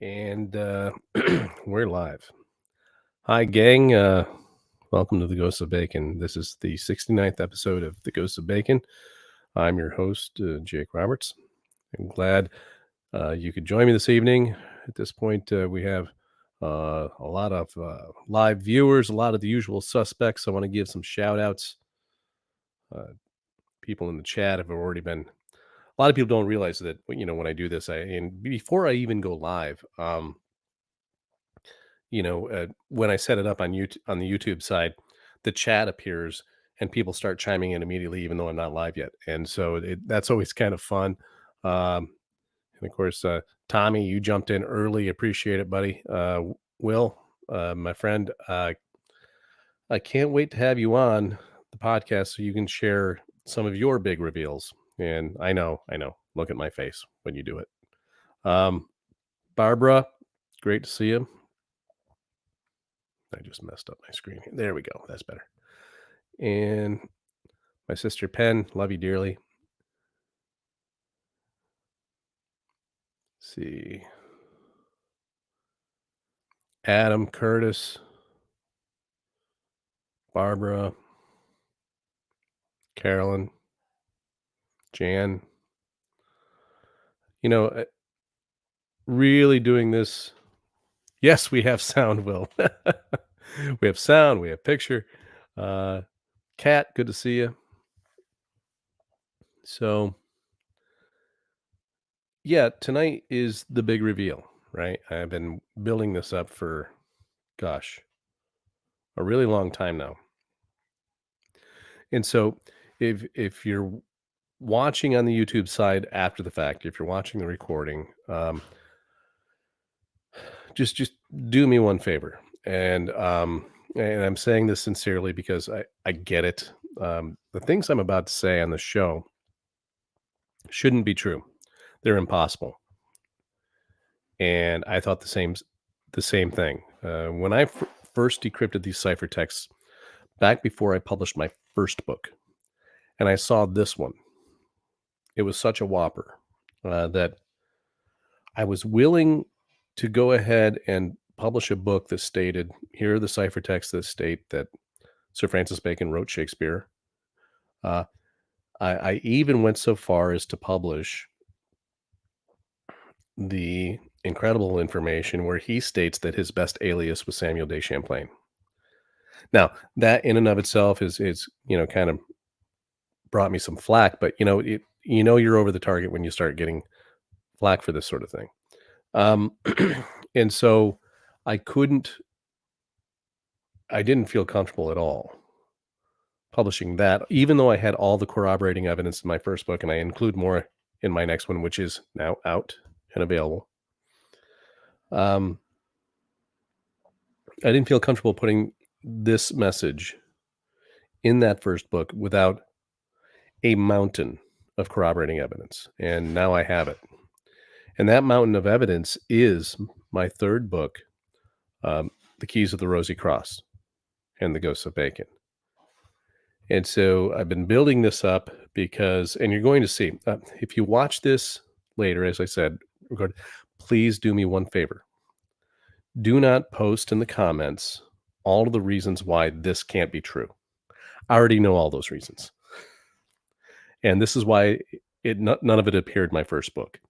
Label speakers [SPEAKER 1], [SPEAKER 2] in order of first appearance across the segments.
[SPEAKER 1] And we're live. Hi, gang. Welcome to the Ghost of Bacon. This is the 69th episode of the Ghost of Bacon. I'm your host, Jake Roberts. I'm glad you could join me this evening. At this point, we have a lot of live viewers, a lot of the usual suspects. I want to give some shout outs. Uh, People in the chat have already been. A lot of people don't realize that, when I do this, and before I even go live, when I set it up on YouTube on the YouTube side, the chat appears and people start chiming in immediately, even though I'm not live yet. And so that's always kind of fun. Um, and of course, Tommy, you jumped in early. Appreciate it, buddy. Will, my friend, I can't wait to have you on the podcast so you can share some of your big reveals. And I know. Look at my face when you do it. Um, Barbara, great to see you. I just messed up my screen. There we go. That's better. And my sister Penn, love you dearly. Let's see. Adam, Curtis, Barbara, Carolyn, Jan. Really doing this. Yes, we have sound, Will. We have sound, we have picture. Kat, good to see you. So, yeah, tonight is the big reveal, right? I've been building this up for, gosh, a really long time now. And so, if you're watching on the YouTube side after the fact, if you're watching the recording, just do me one favor, and I'm saying this sincerely because I get it. The things I'm about to say on the show shouldn't be true; they're impossible. And I thought the same thing when I first decrypted these ciphertexts back before I published my first book, and I saw this one. It was such a whopper that I was willing to go ahead and publish a book that stated, here are the ciphertexts that state that Sir Francis Bacon wrote Shakespeare. Uh, I even went so far as to publish the incredible information where he states that his best alias was Samuel de Champlain. Now, that in and of itself is kind of brought me some flack, but you're over the target when you start getting flack for this sort of thing. Um, and so I couldn't I didn't feel comfortable at all publishing that, even though I had all the corroborating evidence in my first book, and I include more in my next one, which is now out and available. Um, I didn't feel comfortable putting this message in that first book without a mountain of corroborating evidence, and now I have it. And that mountain of evidence is my third book, The Keys of the Rosi Crosse and the Ghosts of Bacon. And so I've been building this up because, and you're going to see, if you watch this later, as I said, please do me one favor. Do not post in the comments all of the reasons why this can't be true. I already know all those reasons. And this is why none of it appeared in my first book.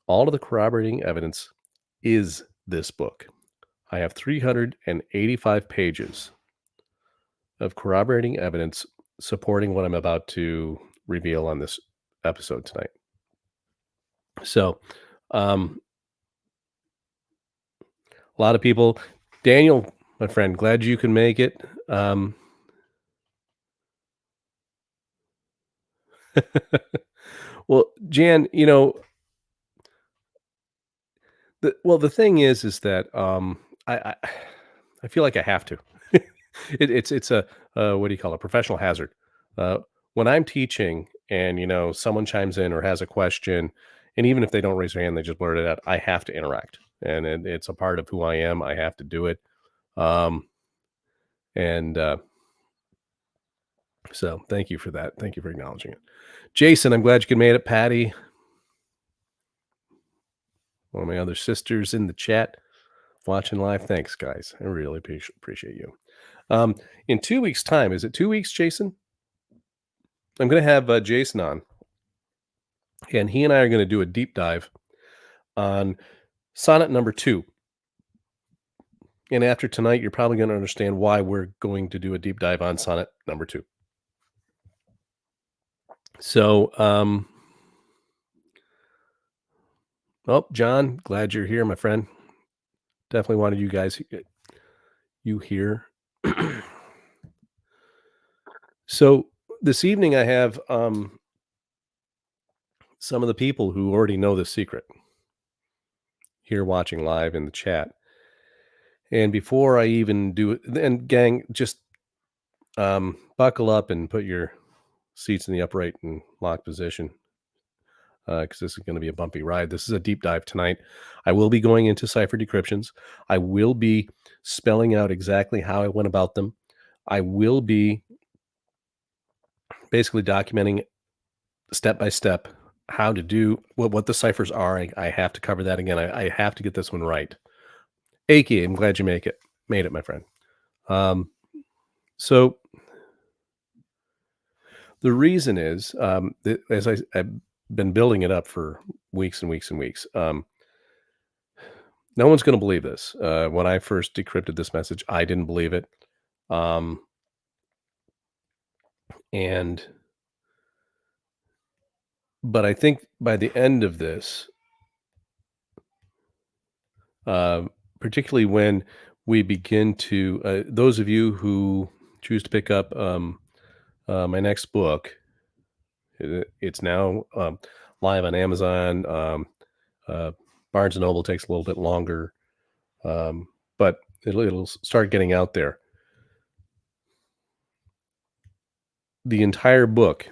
[SPEAKER 1] All of the corroborating evidence is this book. I have 385 pages of corroborating evidence supporting what I'm about to reveal on this episode tonight. So, a lot of people, Daniel, my friend, glad you can make it. Well, Jan, the thing is that I I feel like I have to. It's a what do you call it? Professional hazard. When I'm teaching and someone chimes in or has a question, and even if they don't raise their hand, they just blurt it out. I have to interact, and it's a part of who I am. I have to do it. Um, and So thank you for that. Thank you for acknowledging it. Jason, I'm glad you could make it. Patty, one of my other sisters in the chat watching live. Thanks, guys. I really appreciate you. Um, in 2 weeks' time, is it 2 weeks, Jason? I'm going to have Jason on, and he and I are going to do a deep dive on sonnet number 2. And after tonight, you're probably going to understand why we're going to do a deep dive on sonnet number 2. So, oh, John, glad you're here, my friend. Definitely wanted you here. So this evening, I have some of the people who already know the secret here watching live in the chat. And before I even do it, and gang, just buckle up and put your seats in the upright and locked position, because this is going to be a bumpy ride. This is a deep dive tonight. I will be going into cipher decryptions. I will be spelling out exactly how I went about them. I will be basically documenting step by step how to do what the ciphers are. I have to cover that again. I have to get this one right. Aki, I'm glad you made it, my friend. So the reason is, that as I've been building it up for weeks and weeks and weeks. No one's going to believe this. When I first decrypted this message, I didn't believe it. Um, and but I think by the end of this, uh, particularly when we begin to, those of you who choose to pick up my next book, it's now live on Amazon. Barnes and Noble takes a little bit longer, but it'll start getting out there. The entire book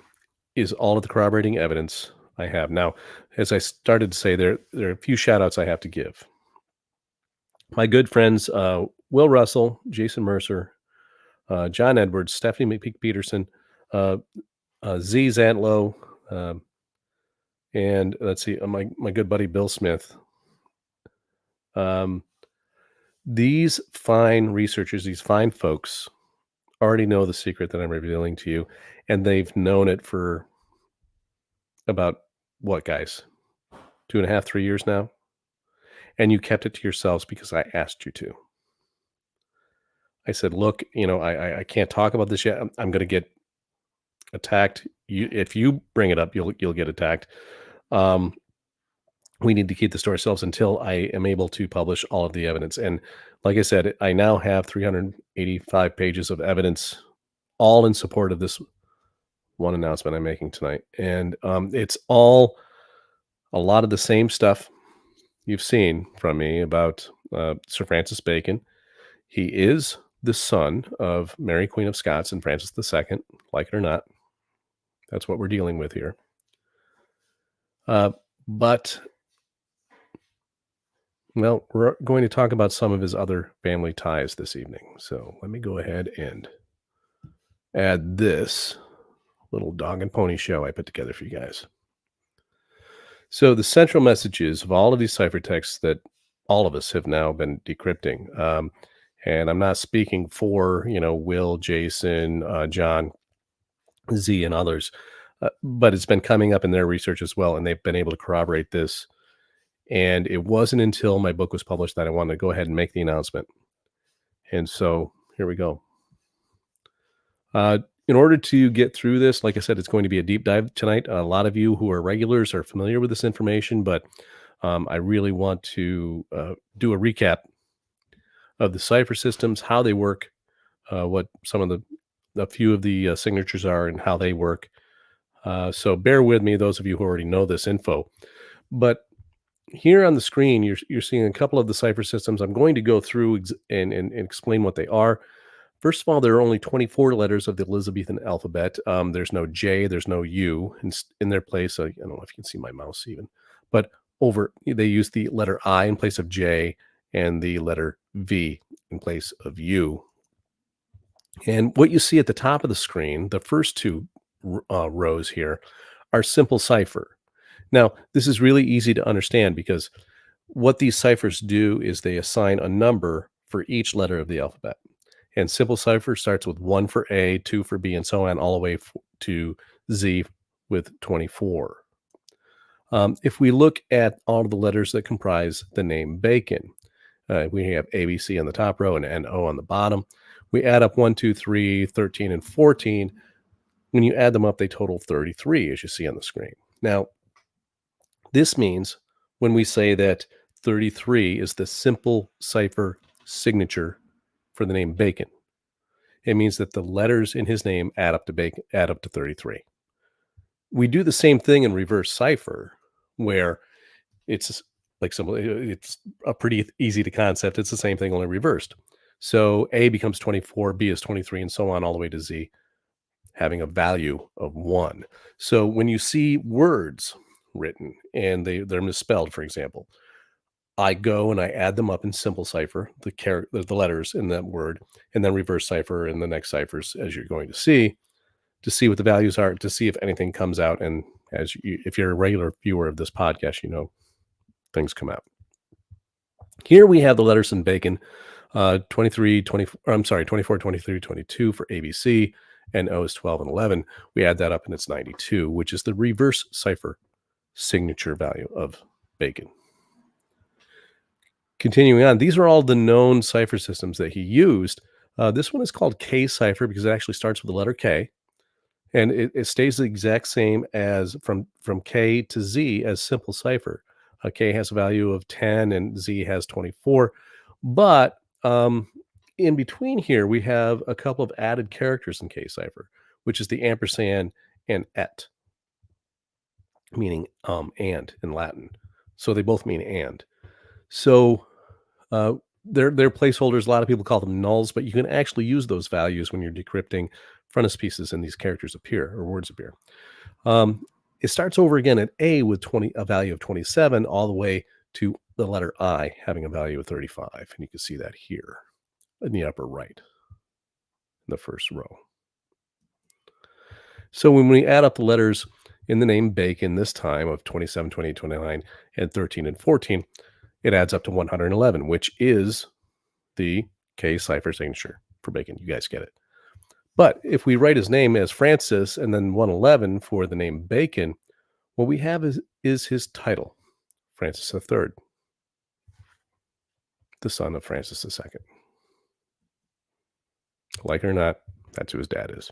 [SPEAKER 1] is all of the corroborating evidence I have. Now, as I started to say, there are a few shout outs I have to give. My good friends, Will Russell, Jason Mercer, John Edwards, Stephanie McPeak Peterson, uh, Z Zantlow, and let's see, my good buddy Bill Smith. These fine researchers, these fine folks, already know the secret that I'm revealing to you, and they've known it for about what, guys? 2.5, 3 years now? And you kept it to yourselves because I asked you to. I said, "Look, I can't talk about this yet. I'm gonna get attacked. If you bring it up, you'll get attacked. Um, we need to keep this to ourselves until I am able to publish all of the evidence." And like I said, I now have 385 pages of evidence, all in support of this one announcement I'm making tonight. And it's all a lot of the same stuff you've seen from me about Sir Francis Bacon. He is the son of Mary Queen of Scots and Francis II, like it or not. That's what we're dealing with here. But, well, we're going to talk about some of his other family ties this evening. So let me go ahead and add this little dog and pony show I put together for you guys. So the central messages of all of these ciphertexts that all of us have now been decrypting, and I'm not speaking for, Will, Jason, John, Z, and others, but it's been coming up in their research as well, and they've been able to corroborate this. And it wasn't until my book was published that I wanted to go ahead and make the announcement. And so here we go. In order to get through this, like I said, it's going to be a deep dive tonight. A lot of you who are regulars are familiar with this information, but I really want to do a recap of the cipher systems, how they work, what some of a few of the signatures are, and how they work. So bear with me, those of you who already know this info. But here on the screen, you're seeing a couple of the cipher systems. I'm going to go through and explain what they are. First of all, there are only 24 letters of the Elizabethan alphabet. There's no J, there's no U in their place. I don't know if you can see my mouse even, but they use the letter I in place of J and the letter V in place of U. And what you see at the top of the screen, the first two rows here, are simple cipher. Now, this is really easy to understand because What these ciphers do is they assign a number for each letter of the alphabet. And simple cipher starts with 1 for A, 2 for B, and so on, all the way to Z with 24. If we look at all of the letters that comprise the name bacon, we have ABC on the top row and NO on the bottom. We add up 1, 2, 3, 13, and 14. When you add them up, they total 33, as you see on the screen. Now, this means when we say that 33 is the simple cipher signature for the name Bacon, it means that the letters in his name add up to 33. We do the same thing in reverse cipher, where it's like it's a pretty easy to concept. It's the same thing, only reversed. So A becomes 24, B is 23, and so on all the way to Z, having a value of 1. So when you see words written and they're misspelled, for example, I go and I add them up in simple cipher, the letters in that word, and then reverse cipher in the next ciphers, as you're going to see what the values are, to see if anything comes out. And if you're a regular viewer of this podcast, you know things come out. Here we have the letters in Bacon, 23, 24, I'm sorry, 24, 23, 22 for ABC, and O is 12 and 11. We add that up and it's 92, which is the reverse cipher signature value of Bacon. Continuing on, these are all the known cipher systems that he used. This one is called K cipher because it actually starts with the letter K, and it stays the exact same as from K to Z as simple cipher. K has a value of 10 and Z has 24. But in between here, we have a couple of added characters in K cipher, which is the ampersand and et, meaning and in Latin. So they both mean and. So they're placeholders. A lot of people call them nulls, but you can actually use those values when you're decrypting frontispieces and these characters appear or words appear. It starts over again at A with a value of 27 all the way to the letter I having a value of 35. And you can see that here in the upper right, in the first row. So when we add up the letters in the name Bacon this time of 27, 28, 29, and 13 and 14, it adds up to 111, which is the K cipher signature for Bacon. You guys get it. But if we write his name as Francis and then 111 for the name Bacon, what we have is his title, Francis III, the son of Francis II. Like it or not, that's who his dad is.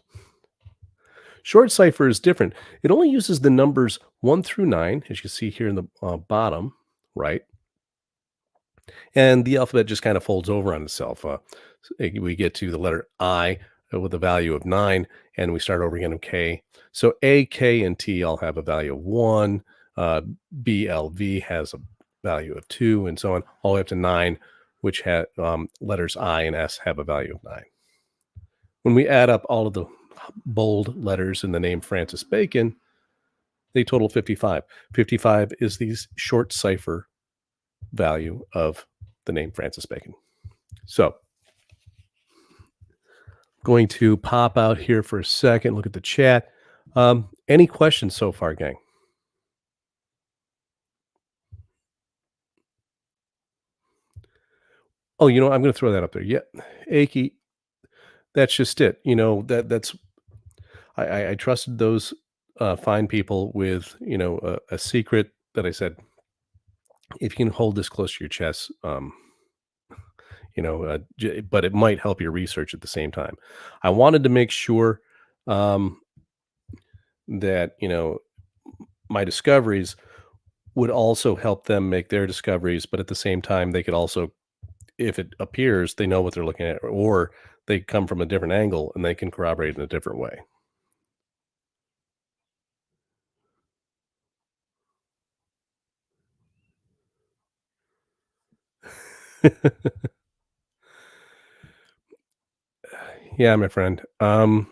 [SPEAKER 1] Short cipher is different. It only uses the numbers 1 through 9, as you see here in the bottom right. And the alphabet just kind of folds over on itself. We get to the letter I with a value of 9, and we start over again with K. So A, K, and T all have a value of 1. B, L, V has a value of 2, and so on, all the way up to 9, which had letters I and S have a value of 9. When we add up all of the bold letters in the name Francis Bacon, they total 55. 55 is the short cipher value of the name Francis Bacon. So, going to pop out here for a second, look at the chat. Any questions so far, gang? Oh, I'm going to throw that up there. Yeah, Aki, that's just it. That's I trusted those fine people with a secret that I said, if you can hold this close to your chest, but it might help your research at the same time. I wanted to make sure that my discoveries would also help them make their discoveries, but at the same time they could also, if it appears, they know what they're looking at, or they come from a different angle and they can corroborate in a different way. Yeah, my friend. And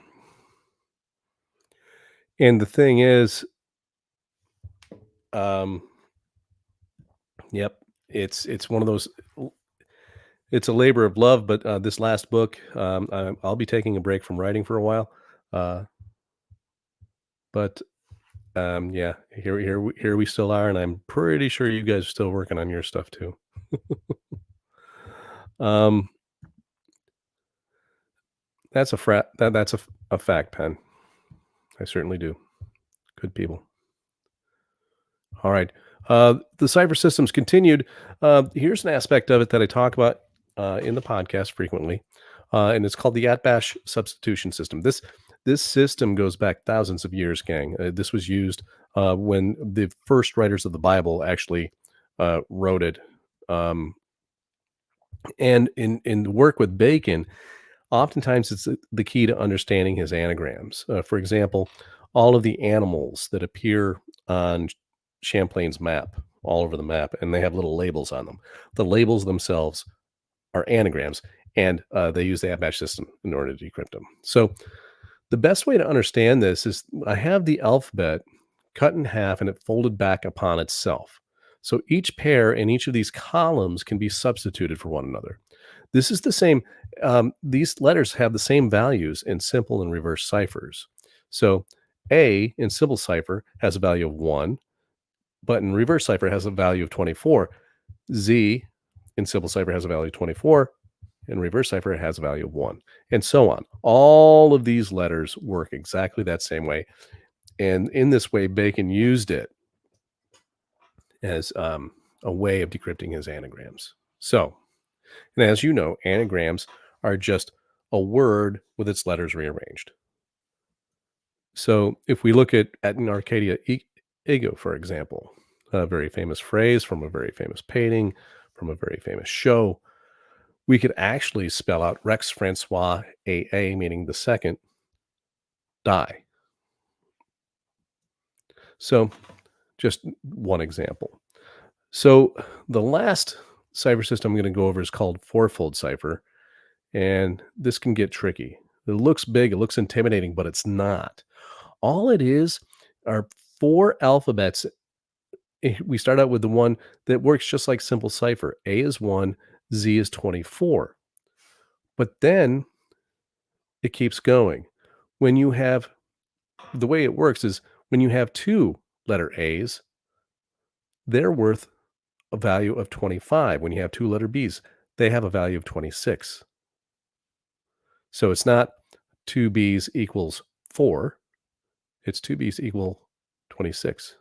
[SPEAKER 1] the thing is, um, yep, it's one of those. It's a labor of love, but this last book, I'll be taking a break from writing for a while. But Yeah, here we still are, and I'm pretty sure you guys are still working on your stuff too. Um, that's a fact, Pen. I certainly do. Good people. All right. The cipher systems continued. Here's an aspect of it that I talk about in the podcast frequently, and it's called the Atbash substitution system. This system goes back thousands of years, gang. This was used when the first writers of the Bible actually wrote it. Um, and in the work with Bacon, oftentimes it's the key to understanding his anagrams. For example, all of the animals that appear on Champlain's map, all over the map, and they have little labels on them. The labels themselves are anagrams, and they use the Apache system in order to decrypt them. So the best way to understand this is I have the alphabet cut in half and it folded back upon itself. So each pair in each of these columns can be substituted for one another. This is the same. These letters have the same values in simple and reverse ciphers. So A in simple cipher has a value of 1, but in reverse cipher has a value of 24. Z in simple cipher has a value of 24. In reverse cipher, it has a value of 1, and so on. All of these letters work exactly that same way. And in this way, Bacon used it as a way of decrypting his anagrams. So, and as you know, anagrams are just a word with its letters rearranged. So if we look at an Arcadia ego, for example, a very famous phrase from a very famous painting, from a very famous show, we could actually spell out Rex Francois AA, meaning the second, die. So just one example. So the last cipher system I'm going to go over is called fourfold cipher. And this can get tricky. It looks big, it looks intimidating, but it's not. All it is are four alphabets. We start out with the one that works just like simple cipher. A is 1, Z is 24. But then it keeps going. When you have the way it works is when you have two letter A's, they're worth a value of 25. When you have two letter B's, they have a value of 26. So it's not two B's equals 4, it's two B's equal 26,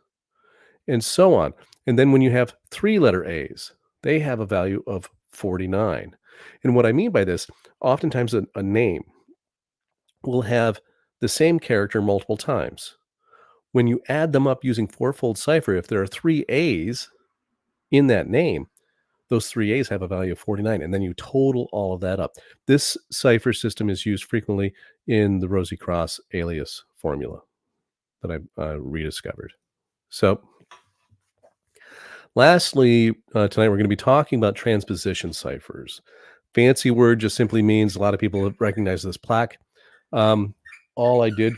[SPEAKER 1] and so on. And then when you have three letter A's, they have a value of 49. And what I mean by this, oftentimes a name will have the same character multiple times. When you add them up using fourfold cipher, if there are three A's in that name, those three A's have a value of 49, and then you total all of that up. This cipher system is used frequently in the Rosi Crosse alias formula that I rediscovered. So, lastly, tonight we're going to be talking about transposition ciphers. Fancy word just simply means a lot of people recognize this plaque. All I did,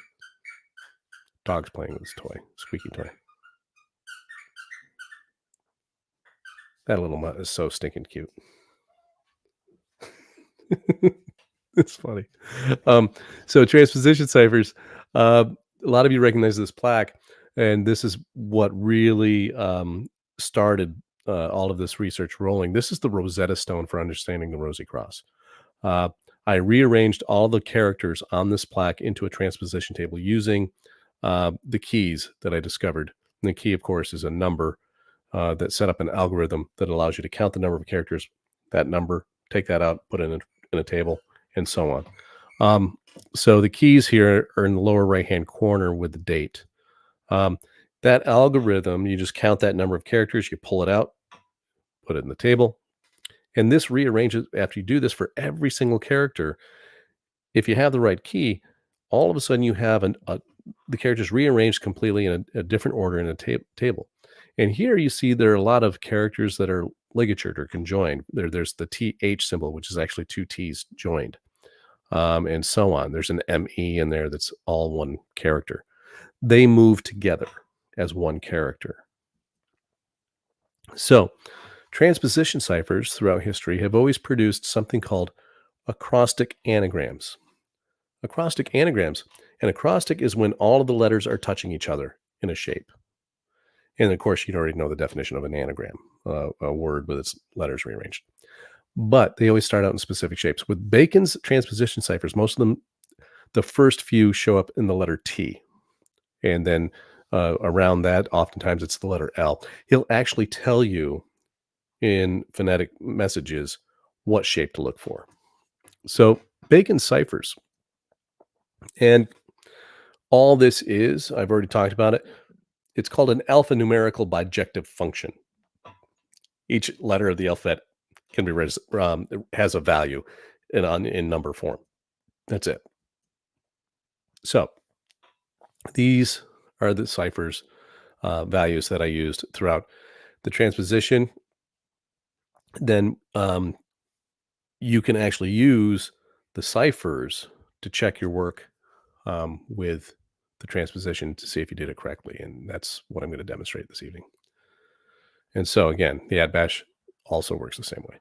[SPEAKER 1] dog's playing with this toy, squeaky toy. That little mutt is so stinking cute. It's funny. So transposition ciphers, a lot of you recognize this plaque, and this is what really started all of this research rolling. This is the Rosetta Stone for understanding the Rosi Crosse. Uh, I rearranged all the characters on this plaque into a transposition table using the keys that I discovered. And the key, of course, is a number that set up an algorithm that allows you to count the number of characters, that number, take that out, put it in a table, and so on. So the keys here are in the lower right-hand corner with the date. That algorithm, you just count that number of characters, you pull it out, put it in the table, and this rearranges after you do this for every single character. If you have the right key, all of a sudden you have the characters rearranged completely in a different order in a table. And here you see there are a lot of characters that are ligatured or conjoined. There's the TH symbol, which is actually two T's joined, and so on. There's an ME in there that's all one character. They move together as one character. So transposition ciphers throughout history have always produced something called acrostic anagrams. Acrostic anagrams. An acrostic is when all of the letters are touching each other in a shape. And of course, you'd already know the definition of an anagram, a word with its letters rearranged. But they always start out in specific shapes. With Bacon's transposition ciphers, most of them, the first few show up in the letter T. And then around that, oftentimes it's the letter L. He'll actually tell you in phonetic messages what shape to look for. So Bacon ciphers. And all this is, I've already talked about it, it's called an alphanumerical bijective function. Each letter of the alphabet can be has a value in number form. That's it. So these are the ciphers values that I used throughout the transposition. Then you can actually use the ciphers to check your work with the transposition to see if you did it correctly. And that's what I'm going to demonstrate this evening. And so again, the add bash also works the same way.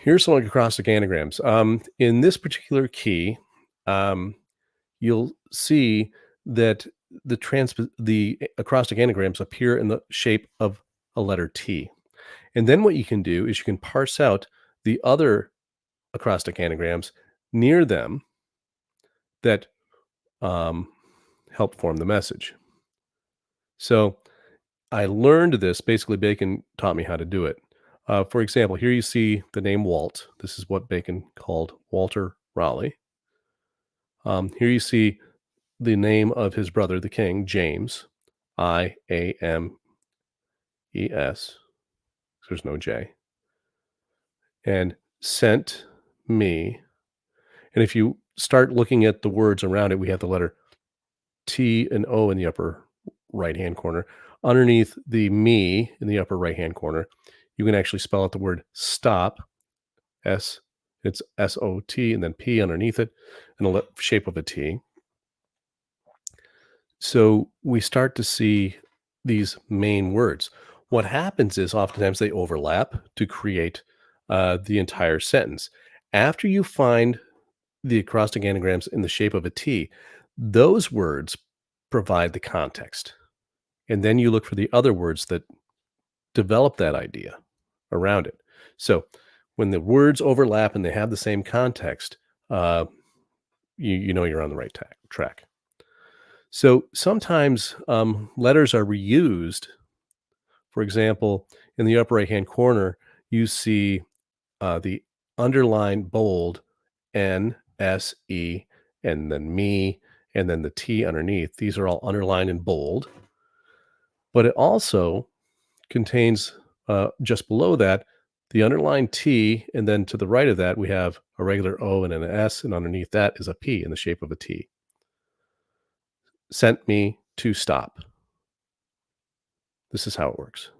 [SPEAKER 1] Here's some acrostic anagrams. In this particular key, you'll see that the acrostic anagrams appear in the shape of a letter T. And then what you can do is you can parse out the other acrostic anagrams near them that help form the message. So I learned this. Basically, Bacon taught me how to do it. For example, here you see the name Walt. This is what Bacon called Walter Raleigh. Here you see the name of his brother, the king, James, Iames. There's no J. And sent me. And if you start looking at the words around it, we have the letter T and O in the upper right-hand corner. Underneath the me in the upper right-hand corner, you can actually spell out the word stop, S, it's S-O-T, and then P underneath it in the shape of a T. So we start to see these main words. What happens is oftentimes they overlap to create the entire sentence. After you find the acrostic anagrams in the shape of a T, those words provide the context. And then you look for the other words that develop that idea around it. So when the words overlap and they have the same context, you know you're on the right track. So sometimes letters are reused. For example, in the upper right-hand corner, you see the underlined bold N, S, E, and then me, and then the T underneath. These are all underlined in bold. But it also contains just below that the underlined T, and then to the right of that, we have a regular O and an S, and underneath that is a P in the shape of a T. Sent me to stop. This is how it works.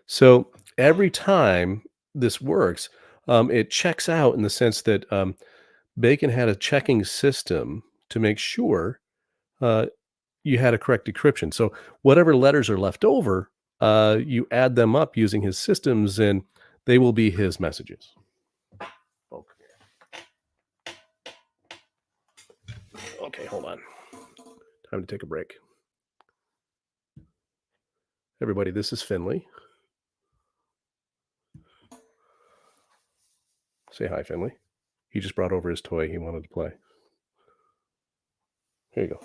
[SPEAKER 1] So every time this works, it checks out in the sense that Bacon had a checking system to make sure you had a correct decryption. So whatever letters are left over, you add them up using his systems, and they will be his messages. Okay, hold on. Time to take a break. Everybody, this is Finley. Say hi, Finley. He just brought over his toy he wanted to play. Here you go.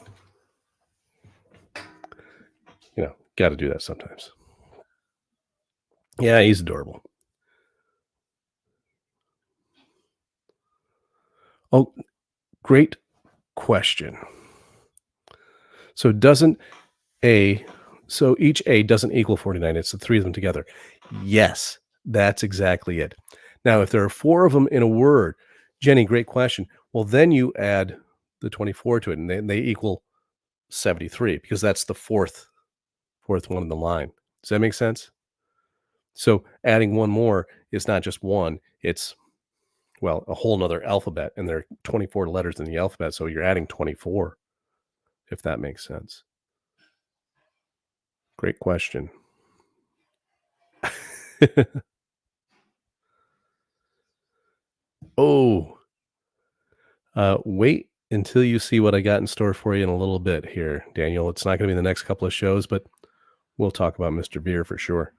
[SPEAKER 1] You know, got to do that sometimes. Yeah, he's adorable. Oh, great question. So each A doesn't equal 49. It's the three of them together. Yes, that's exactly it. Now, if there are four of them in a word, Jenny, great question. Well, then you add the 24 to it, and they equal 73 because that's the fourth one in the line. Does that make sense? So adding one more is not just one, it's, well, a whole nother alphabet, and there are 24 letters in the alphabet, so you're adding 24, if that makes sense. Great question. Oh, wait until you see what I got in store for you in a little bit here, Daniel. It's not gonna be the next couple of shows, but we'll talk about Mr. Beer for sure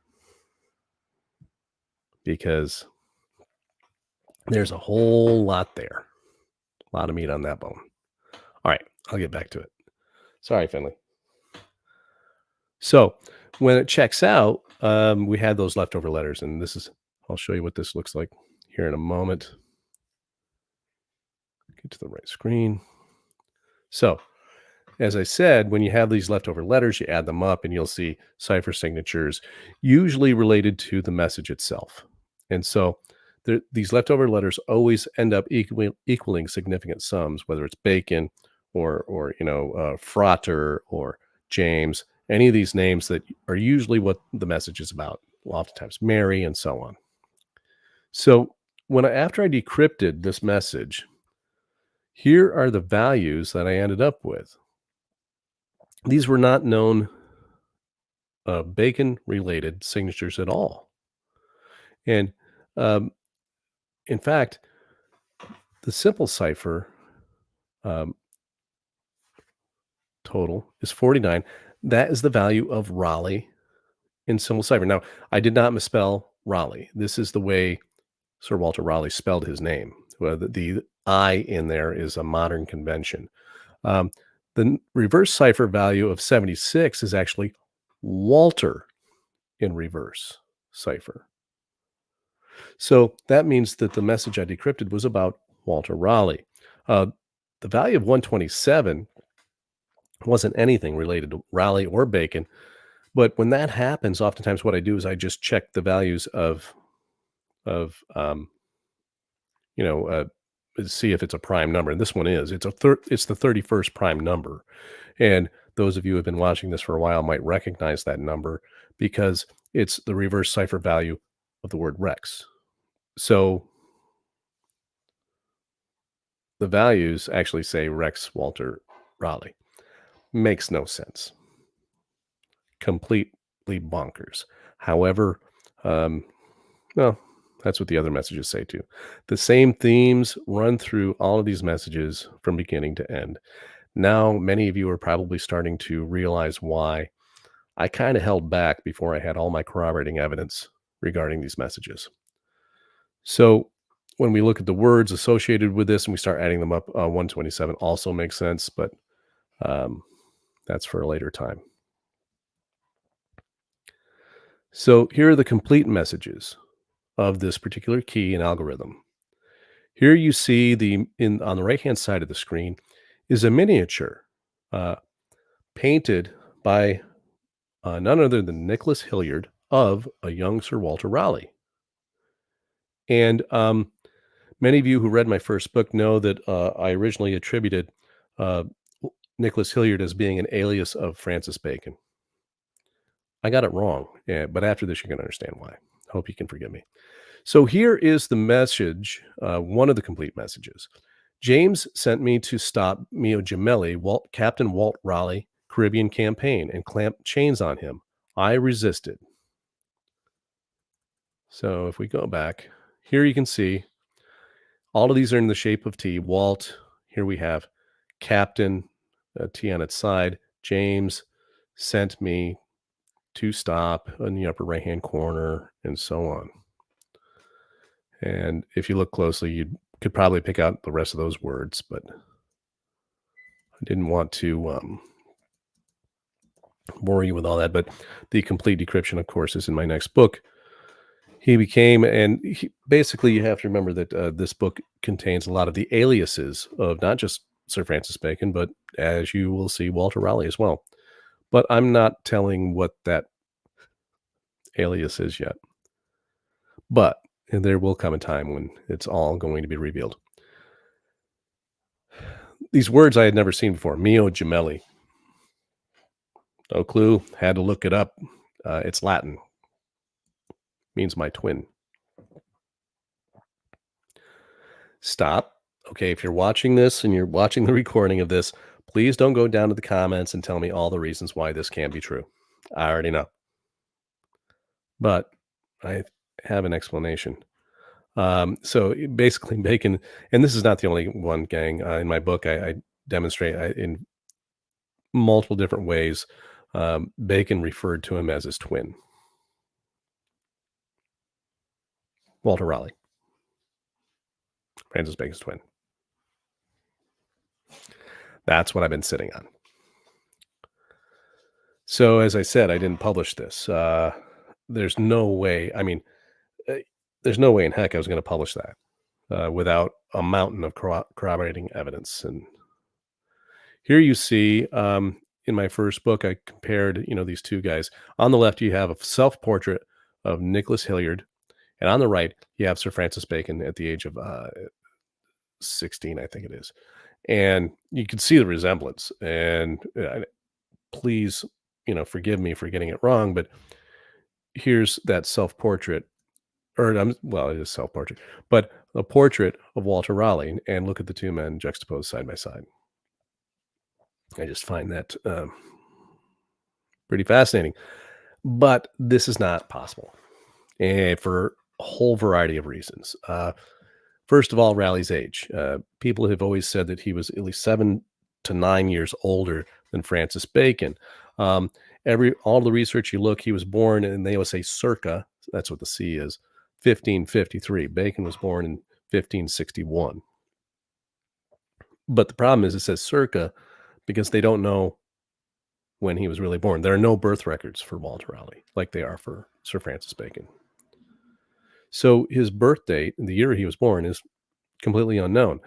[SPEAKER 1] because there's a whole lot there. A lot of meat on that bone. All right, I'll get back to it. Sorry, Finley. So when it checks out, we had those leftover letters, and this is I'll show you what this looks like here in a moment. Get to the right screen. So as I said, when you have these leftover letters, you add them up and you'll see cipher signatures, usually related to the message itself. And so these leftover letters always end up equaling significant sums, whether it's Bacon or Frater or James, any of these names that are usually what the message is about. Oftentimes Mary and so on. So after I decrypted this message, here are the values that I ended up with. These were not known Bacon-related signatures at all. And, um, in fact, the simple cipher, um, total is 49. That is the value of Raleigh in simple cipher. Now, I did not misspell Raleigh. This is the way Sir Walter Raleigh spelled his name. Well, the I in there is a modern convention. Um, the reverse cipher value of 76 is actually Walter in reverse cipher. So that means that the message I decrypted was about Walter Raleigh. Uh, the value of 127 wasn't anything related to Raleigh or Bacon. But when that happens, oftentimes what I do is I just check the values of you know see if it's a prime number. And this one is. It's the 31st prime number. And those of you who have been watching this for a while might recognize that number because it's the reverse cipher value of the word Rex. So the values actually say Rex Walter Raleigh. Makes no sense. Completely bonkers. However, um, well, that's what the other messages say too. The same themes run through all of these messages from beginning to end. Now, many of you are probably starting to realize why I kind of held back before I had all my corroborating evidence regarding these messages. So, when we look at the words associated with this and we start adding them up, 127 also makes sense, but um, that's for a later time. So, here are the complete messages of this particular key and algorithm. Here you see on the right-hand side of the screen is a miniature uh, painted by none other than Nicholas Hilliard of a young Sir Walter Raleigh. And many of you who read my first book know that I originally attributed uh, Nicholas Hilliard as being an alias of Francis Bacon. I got it wrong, but after this, you can understand why. I hope you can forgive me. So here is the message, one of the complete messages. James sent me to stop Mio Gemelli, Captain Walt Raleigh, Caribbean campaign, and clamp chains on him. I resisted. So if we go back, here you can see all of these are in the shape of T. Walt, here we have Captain, T on its side. James sent me to stop in the upper right-hand corner, and so on. And if you look closely, you could probably pick out the rest of those words, but I didn't want to bore you with all that. But the complete decryption, of course, is in my next book. Basically, you have to remember that this book contains a lot of the aliases of not just Sir Francis Bacon, but as you will see, Walter Raleigh as well. But I'm not telling what that alias is yet. But there will come a time when it's all going to be revealed. These words I had never seen before. Mio Gemelli. No clue. Had to look it up. It's Latin. Means my twin. Stop. Okay, if you're watching this and you're watching the recording of this, please don't go down to the comments and tell me all the reasons why this can't be true. I already know. But I have an explanation. So basically, Bacon, and this is not the only one, gang. In my book, I demonstrate in multiple different ways. Bacon referred to him as his twin, Walter Raleigh, Francis Bacon's twin. That's what I've been sitting on. So as I said, I didn't publish this. There's no way. I mean, uh, there's no way in heck I was going to publish that without a mountain of corroborating evidence. And here you see, in my first book, I compared, these two guys. On the left, you have a self-portrait of Nicholas Hilliard, and on the right, you have Sir Francis Bacon at the age of 16, I think it is. And you can see the resemblance. And please, forgive me for getting it wrong, but here's that self-portrait, or well, it is self-portrait, but a portrait of Walter Raleigh, and look at the two men juxtaposed side by side. I just find that pretty fascinating. But this is not possible, and for a whole variety of reasons. First of all, Raleigh's age. People have always said that he was at least 7 to 9 years older than Francis Bacon. Um, all the research you look, he was born, and they always say circa. That's what the C is. 1553. Bacon was born in 1561. But the problem is, it says circa because they don't know when he was really born. There are no birth records for Walter Raleigh like they are for Sir Francis Bacon. So his birth date, the year he was born, is completely unknown.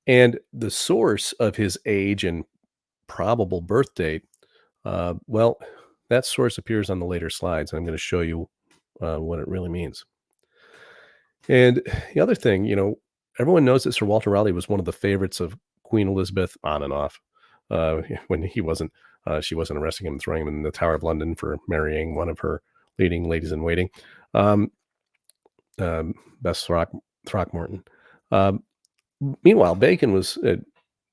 [SPEAKER 1] And the source of his age and probable birth date, well, that source appears on the later slides. I'm going to show you what it really means. And the other thing, everyone knows that Sir Walter Raleigh was one of the favorites of Queen Elizabeth on and off. When she wasn't arresting him and throwing him in the Tower of London for marrying one of her leading ladies in waiting, um, Bess Throckmorton. Um, Meanwhile, Bacon was,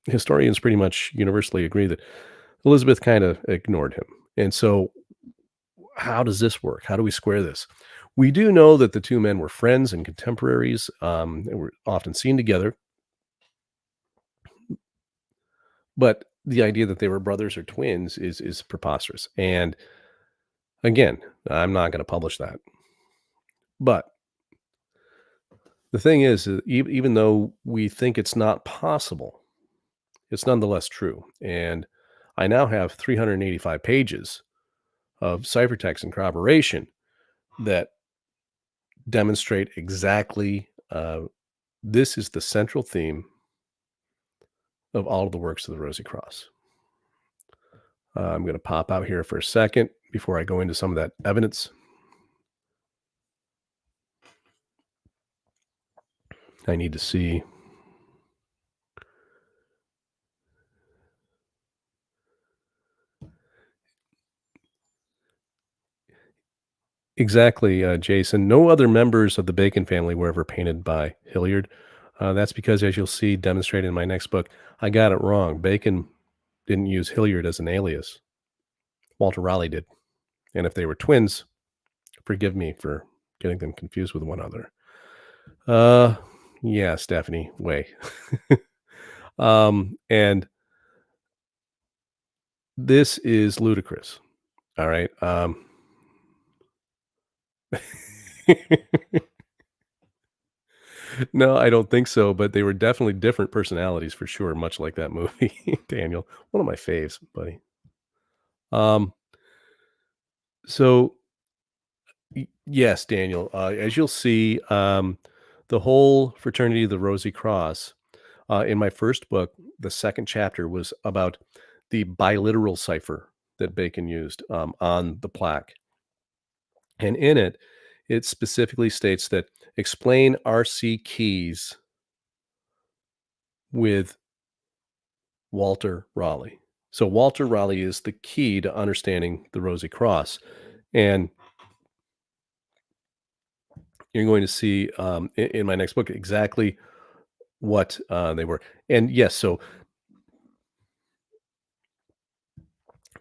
[SPEAKER 1] historians pretty much universally agree that Elizabeth kind of ignored him. And so, how does this work? How do we square this? We do know that the two men were friends and contemporaries. They were often seen together, but the idea that they were brothers or twins is preposterous. And again, I'm not going to publish that. But the thing is, even though we think it's not possible, it's nonetheless true. And I now have 385 pages of ciphertext and corroboration that demonstrate exactly this is the central theme of all of the works of the Rosi Crosse. I'm going to pop out here for a second before I go into some of that evidence. I need to see. Exactly, Jason. No other members of the Bacon family were ever painted by Hilliard. That's because, as you'll see demonstrated in my next book, I got it wrong. Bacon didn't use Hilliard as an alias. Walter Raleigh did. And if they were twins, forgive me for getting them confused with one another. Yeah, Stephanie, way. And this is ludicrous. All right. No, I don't think so, but they were definitely different personalities for sure, much like that movie, Daniel. One of my faves, buddy. Um, so yes, Daniel, as you'll see, the whole fraternity of the Rosi Crosse, in my first book, the second chapter was about the biliteral cipher that Bacon used on the plaque. And in it, it specifically states that explain RC keys with Walter Raleigh. So Walter Raleigh is the key to understanding the Rosi Crosse. And you're going to see in my next book exactly what they were. And yes, so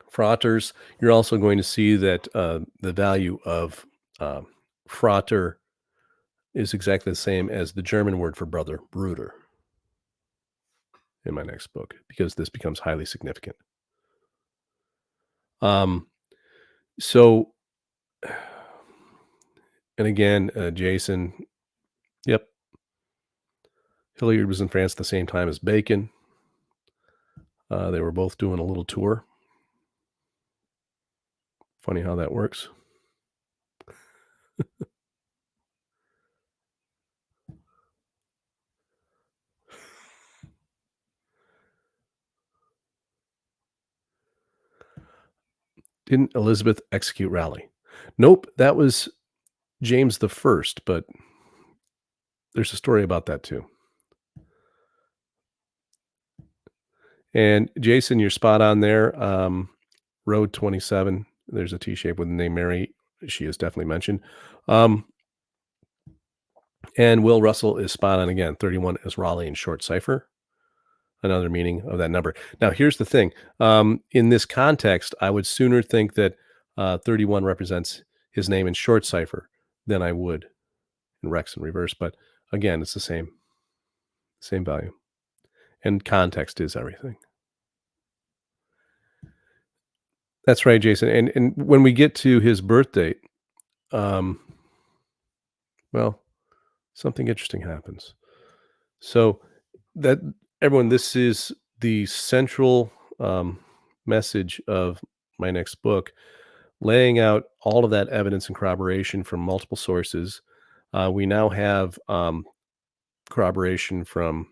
[SPEAKER 1] fraters, you're also going to see that the value of frater is exactly the same as the German word for brother, Bruder, in my next book, because this becomes highly significant. Um, so, and again, Jason, yep, Hilliard was in France at the same time as Bacon. They were both doing a little tour. Funny how that works. Didn't Elizabeth execute Raleigh? Nope, that was James the First, but there's a story about that too. And Jason, you're spot on there. Road 27, there's a T shape with the name Mary. She is definitely mentioned. Um, and Will Russell is spot on again. 31 is Raleigh in short cipher, another meaning of that number. Now, here's the thing. In this context, I would sooner think that 31 represents his name in short cipher than I would in Rex in reverse. But again, it's the same value. And context is everything. That's right, Jason. And when we get to his birth date, um, well, something interesting happens. So that everyone, this is the central message of my next book, laying out all of that evidence and corroboration from multiple sources. We now have corroboration from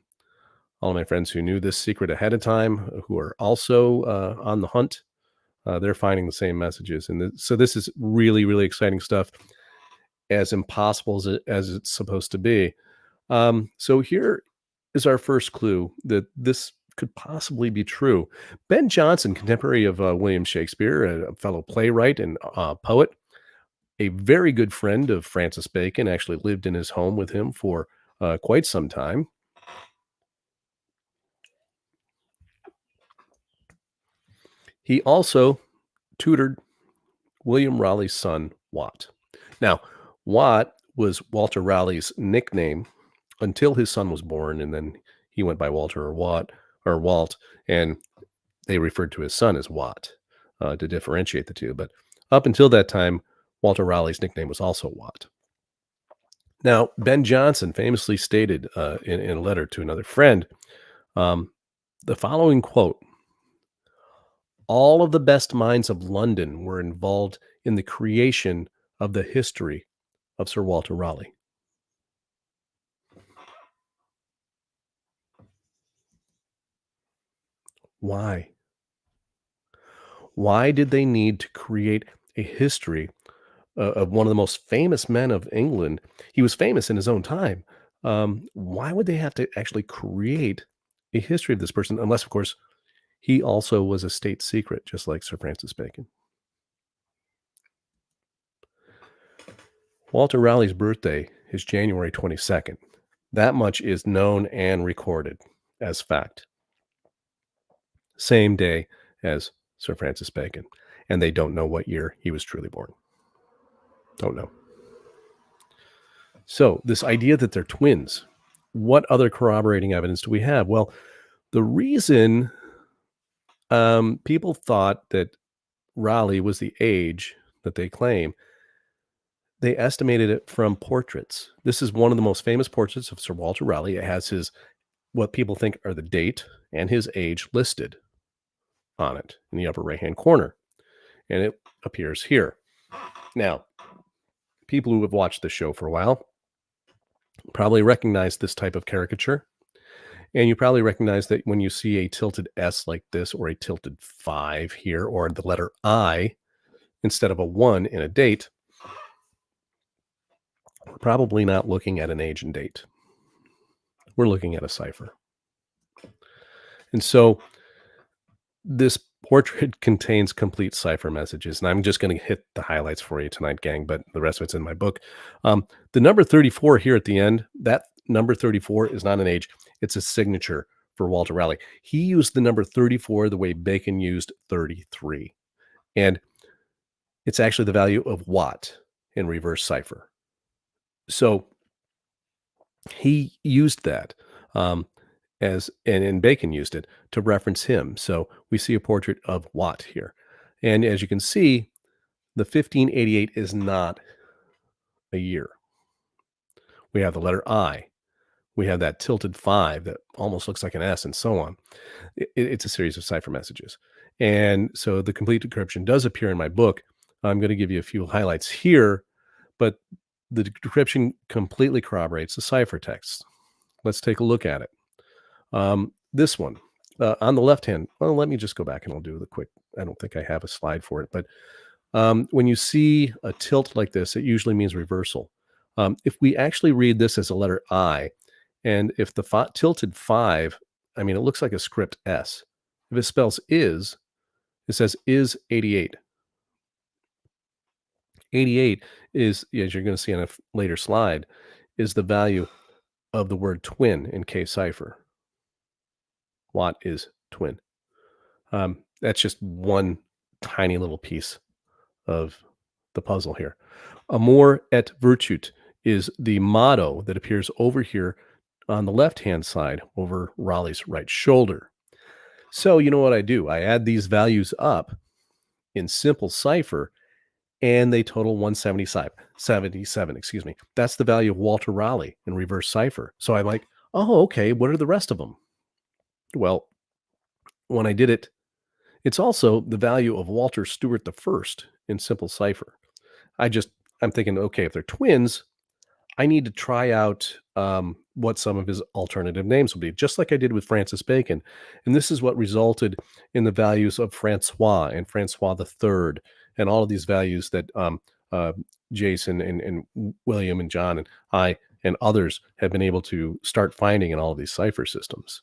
[SPEAKER 1] all of my friends who knew this secret ahead of time, who are also on the hunt. They're finding the same messages, and so this is really, really exciting stuff. As impossible as it's supposed to be. So here is our first clue that this could possibly be true. Ben Jonson, contemporary of William Shakespeare, a fellow playwright and poet, a very good friend of Francis Bacon, actually lived in his home with him for quite some time. He also tutored William Raleigh's son, Watt. Now, Watt was Walter Raleigh's nickname until his son was born, and then he went by Walter or Watt or Walt, and they referred to his son as Watt to differentiate the two. But up until that time, Walter Raleigh's nickname was also Watt. Now, Ben Jonson famously stated in a letter to another friend um, the following quote: "All of the best minds of London were involved in the creation of the history of Sir Walter Raleigh." Why? Why did they need to create a history of one of the most famous men of England? He was famous in his own time. Why would they have to actually create a history of this person? Unless, of course, he also was a state secret, just like Sir Francis Bacon. Walter Raleigh's birthday is January 22nd. That much is known and recorded as fact. Same day as Sir Francis Bacon. And they don't know what year he was truly born. Don't know. So, this idea that they're twins, what other corroborating evidence do we have? Well, the reason people thought that Raleigh was the age that they claim, they estimated it from portraits. This is one of the most famous portraits of Sir Walter Raleigh. It has his, what people think are the date and his age listed on it in the upper right hand corner. And it appears here. Now, people who have watched the show for a while probably recognize this type of caricature. And you probably recognize that when you see a tilted S like this, or a tilted 5 here, or the letter I instead of a 1 in a date, we're probably not looking at an age and date. We're looking at a cipher. And so this portrait contains complete cipher messages. And I'm just going to hit the highlights for you tonight, gang, but the rest of it's in my book. The number 34 here at the end, that number 34 is not an age, it's a signature for Walter Raleigh. He used the number 34 the way Bacon used 33. And it's actually the value of Watt in reverse cipher. So He used that, um, and Bacon used it to reference him. So we see a portrait of Watt here. And as you can see, the 1588 is not a year. We have the letter I. We have that tilted 5 that almost looks like an S, and so on. It's a series of cipher messages. And so the complete decryption does appear in my book. I'm going to give you a few highlights here, but the decryption completely corroborates the ciphertext. Let's take a look at it. This one on the left hand. Well, let me just go back and I'll do the quick. I don't think I have a slide for it, but when you see a tilt like this, it usually means reversal. If we actually read this as a letter I, and if the tilted 5, I mean, it looks like a script S. If it spells is, it says is 88. 88 is, as you're going to see on a later slide, is the value of the word twin in K cipher. Watt is twin. That's just one tiny little piece of the puzzle here. Amor et virtute is the motto that appears over here on the left-hand side over Raleigh's right shoulder. So you know what I do? I add these values up in simple cipher and they total 177, excuse me. That's the value of Walter Raleigh in reverse cipher. So I'm like, oh, okay, what are the rest of them? Well, when I did it, it's also the value of Walter Stewart the First in simple cipher. I just I'm thinking, okay, if they're twins, I need to try out what some of his alternative names will be, just like I did with Francis Bacon. And this is what resulted in the values of Francois and Francois the Third, and all of these values that uh, Jason and William and John and I and others have been able to start finding in all of these cipher systems.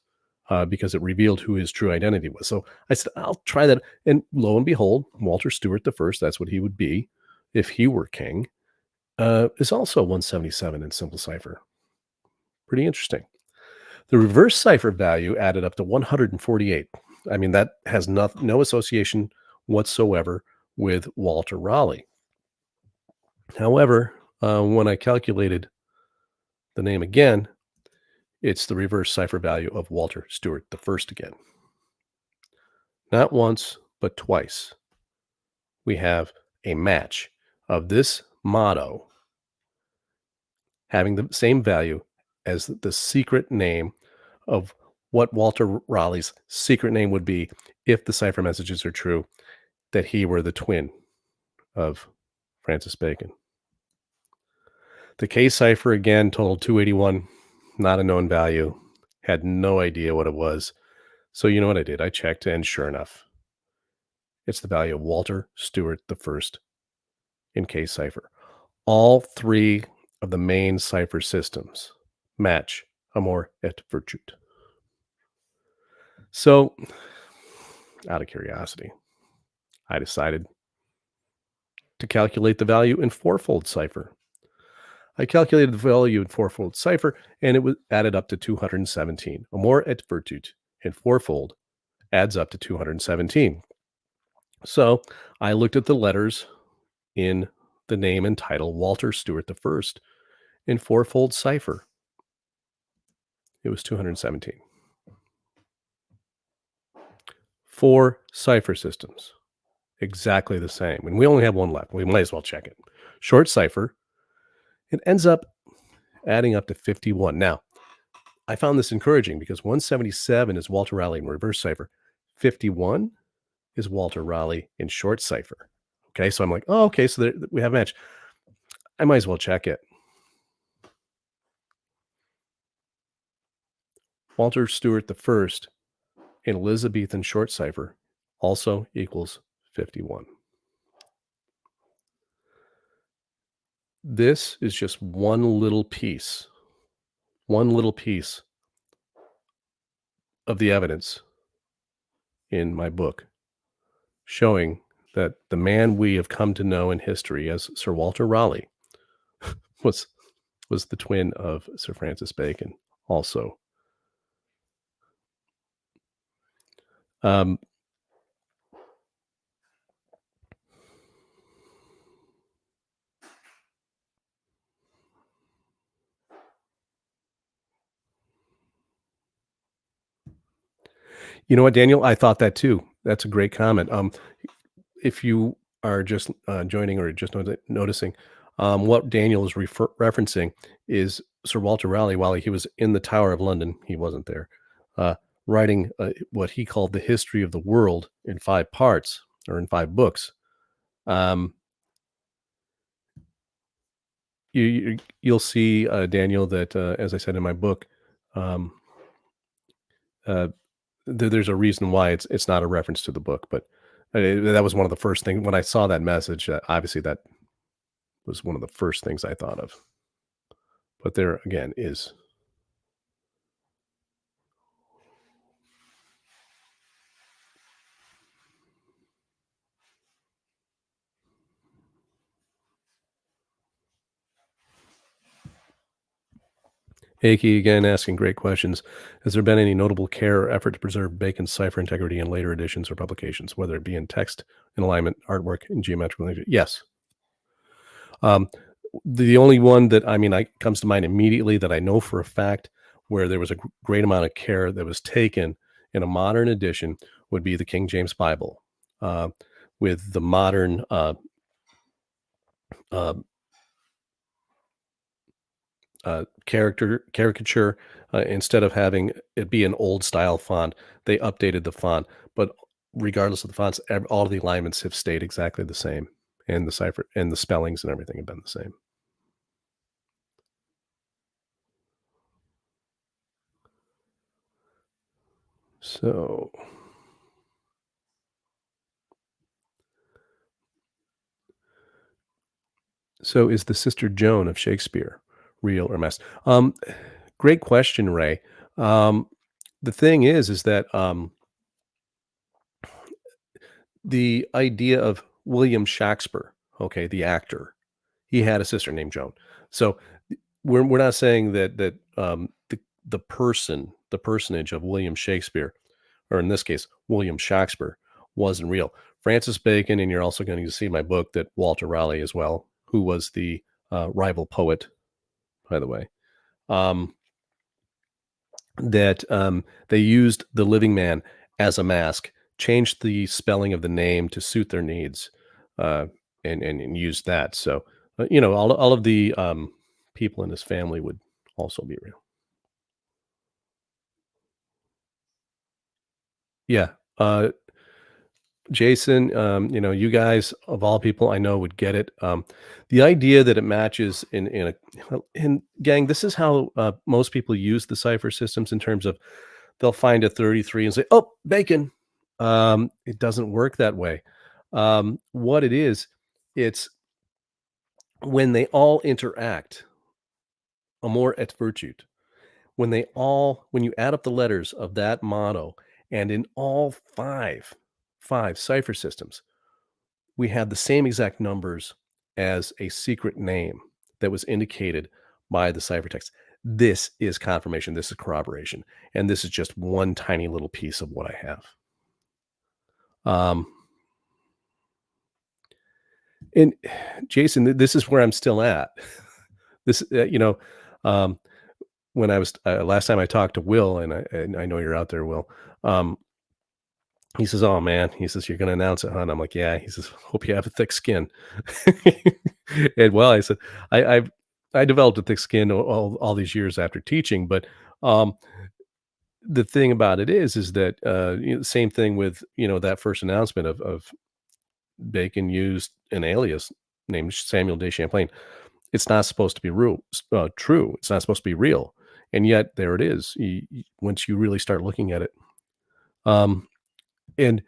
[SPEAKER 1] Because it revealed who his true identity was. So I said, I'll try that. And lo and behold, Walter Stewart the First, that's what he would be if he were king, is also 177 in simple cipher. Pretty interesting. The reverse cipher value added up to 148. I mean, that has no association whatsoever with Walter Raleigh. However, when I calculated the name again, it's the reverse cipher value of Walter Stewart the First again. Not once, but twice. We have a match of this motto having the same value as the secret name of what Walter Raleigh's secret name would be if the cipher messages are true, that he were the twin of Francis Bacon. The K cipher again totaled 281, not a known value, had no idea what it was. So you know what I did? I checked, and sure enough, it's the value of Walter Stewart the First in K cipher. All three of the main cipher systems match Amor et Virtute. So, out of curiosity, I decided to calculate the value in fourfold cipher. I calculated the value in fourfold cipher and it was added up to 217. Amor et Virtute in fourfold adds up to 217. So I looked at the letters in the name and title Walter Stewart the First in fourfold cipher. It was 217. Four cipher systems, exactly the same. And we only have one left. We might as well check it. Short cipher, it ends up adding up to 51. Now, I found this encouraging because 177 is Walter Raleigh in reverse cipher. 51 is Walter Raleigh in short cipher. Okay, so I'm like, oh, okay, so we have a match. I might as well check it. Walter Stewart the First in Elizabethan short cipher also equals 51. This is just one little piece of the evidence in my book showing that the man we have come to know in history as Sir Walter Raleigh was the twin of Sir Francis Bacon also. Um, You know what, Daniel? I thought that too. That's a great comment. If you are just joining or just noticing, what Daniel is referencing is Sir Walter Raleigh while he was in the Tower of London. He wasn't there, uh, writing what he called the history of the world in 5 parts or in 5 books. Um, you'll see, Daniel, that as I said in my book, um, uh, there's a reason why it's not a reference to the book, but that was one of the first things when I saw that message. Obviously, that was one of the first things I thought of. But there again is Aki again asking great questions. Has there been any notable care or effort to preserve Bacon's cipher integrity in later editions or publications, whether it be in text, in alignment, artwork, in geometrical language? Yes. Um, the only one that I mean, I comes to mind immediately that I know for a fact where there was a great amount of care that was taken in a modern edition would be the King James Bible, uh, with the modern uh, caricature. Instead of having it be an old style font, they updated the font. But regardless of the fonts, all of the alignments have stayed exactly the same, and the cipher and the spellings and everything have been the same. So, so is the Sister Joan of Shakespeare real or mess? Great question, Ray. Um, the thing is that the idea of William Shakespeare, okay, the actor, he had a sister named Joan. So we're not saying that the personage of William Shakespeare, or in this case William Shakespeare, wasn't real. Francis Bacon, and you're also going to see in my book that Walter Raleigh as well, who was the rival poet, by the way. Um, that they used the living man as a mask, changed the spelling of the name to suit their needs, uh, and used that. So, all of the people in his family would also be real. Yeah. Jason, you guys of all people I know would get it. The idea that it matches in a and gang, this is how most people use the cipher systems in terms of they'll find a 33 and say, "Oh, bacon." It doesn't work that way. What it is, it's when they all interact, amor et virtute. When you add up the letters of that motto, and in all five cipher systems, we have the same exact numbers as a secret name that was indicated by the ciphertext. This is confirmation. This is corroboration. And this is just one tiny little piece of what I have. Um, and Jason, this is where I'm still at. This, um, when I was last time I talked to Will, and I know you're out there, Will. Um, he says, "Oh man," he says, "You're going to announce it, huh?" And I'm like, "Yeah." He says, "Hope you have a thick skin." And well, I said, I've I developed a thick skin all these years after teaching, but um, the thing about it is that same thing with that first announcement of Bacon used an alias named Samuel de Champlain. It's not supposed to be true. It's not supposed to be real, and yet there it is. Once you really start looking at it, um, and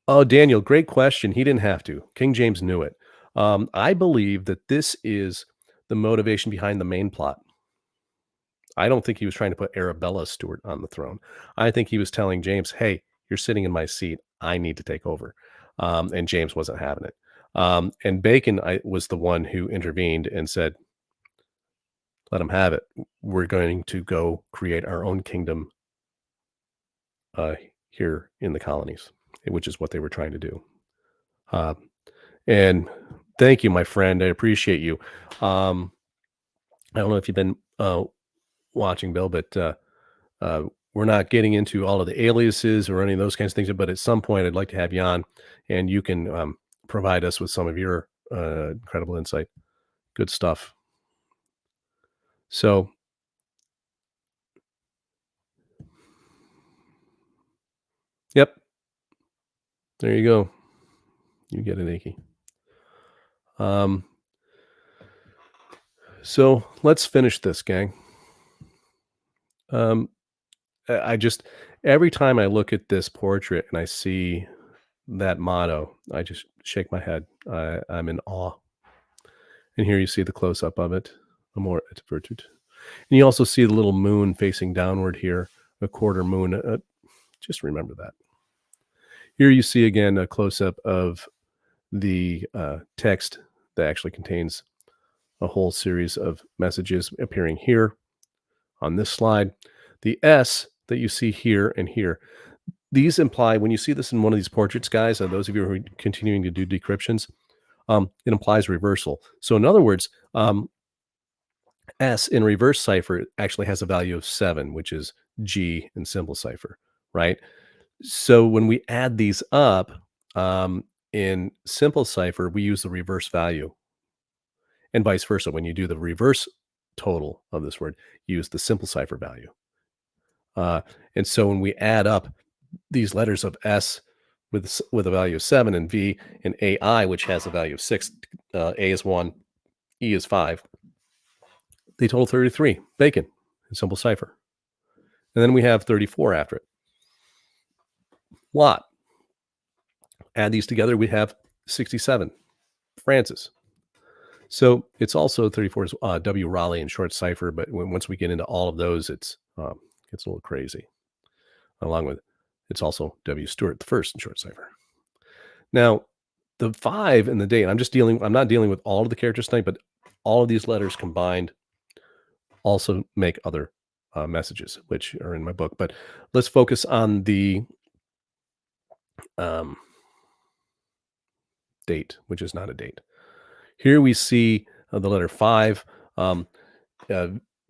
[SPEAKER 1] oh, Daniel, great question. He didn't have to. King James knew it. I believe that this is the motivation behind the main plot. I don't think he was trying to put Arabella Stewart on the throne. I think he was telling James, "Hey, you're sitting in my seat. I need to take over." And James wasn't having it. And Bacon was the one who intervened and said, "Let him have it. We're going to go create our own kingdom uh, here in the colonies," which is what they were trying to do. Uh, and thank you, my friend. I appreciate you. Um, I don't know if you've been watching, Bill, but we're not getting into all of the aliases or any of those kinds of things, but at some point, I'd like to have you on, and you can, provide us with some of your, incredible insight. Good stuff. So, yep, there you go. You get it, Nikki. Um, so let's finish this, gang. Um, I just every time I look at this portrait and I see that motto, I just shake my head. I'm in awe. And here you see the close up of it, Amor et virtute. And you also see the little moon facing downward here, a quarter moon. Just remember that. Here you see again a close up of the text that actually contains a whole series of messages appearing here on this slide. The S that you see here and here, these imply when you see this in one of these portraits, guys, those of you who are continuing to do decryptions, it implies reversal. So in other words, S in reverse cipher actually has a value of 7, which is G in simple cipher, right? So when we add these up, in simple cipher, we use the reverse value, and vice versa. When you do the reverse total of this word, you use the simple cipher value. Uh, and so when we add up these letters of S with a value of 7 and V and AI, which has a value of 6, A is 1, E is 5, they total 33, bacon in simple cipher. And then we have 34 after it. Watt. Add these together, we have 67, Francis. So it's also 34 is W. Raleigh in short cipher, but once we get into all of those, it's gets a little crazy. Along with it's also W. Stewart the first in short cipher. Now, the 5 and the date, I'm not dealing with all of the characters tonight, but all of these letters combined also make other messages, which are in my book. But let's focus on the date, which is not a date. Here we see the letter 5.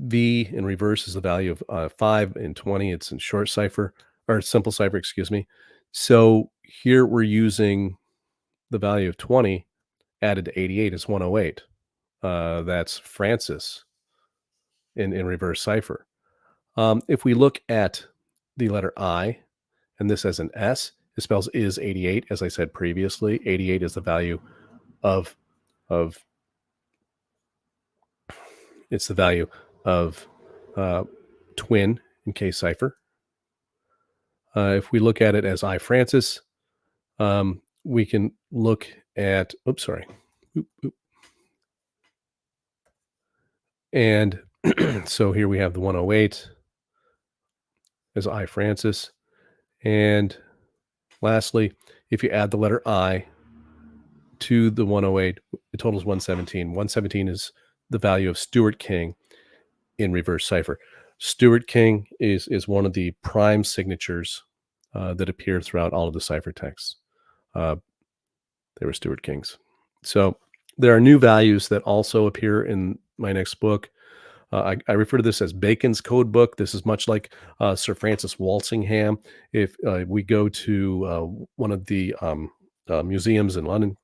[SPEAKER 1] V in reverse is the value of 5 and 20. It's in short cipher or simple cipher, excuse me. So here we're using the value of 20 added to 88 is 108. That's Francis in reverse cipher. If we look at the letter I, and this as an S, it spells is 88, as I said previously. 88 is the value of it's the value of twin in K cipher. If we look at it as I Francis, we can look at, oops, sorry. And so here we have the 108 as I Francis. And lastly, if you add the letter I to the 108, it totals 117. 117 is the value of Stuart King in reverse cipher. Stuart King is one of the prime signatures that appear throughout all of the ciphertexts. They were Stuart Kings. So there are new values that also appear in my next book. I refer to this as Bacon's Code Book. This is much like Sir Francis Walsingham. If we go to one of the museums in London,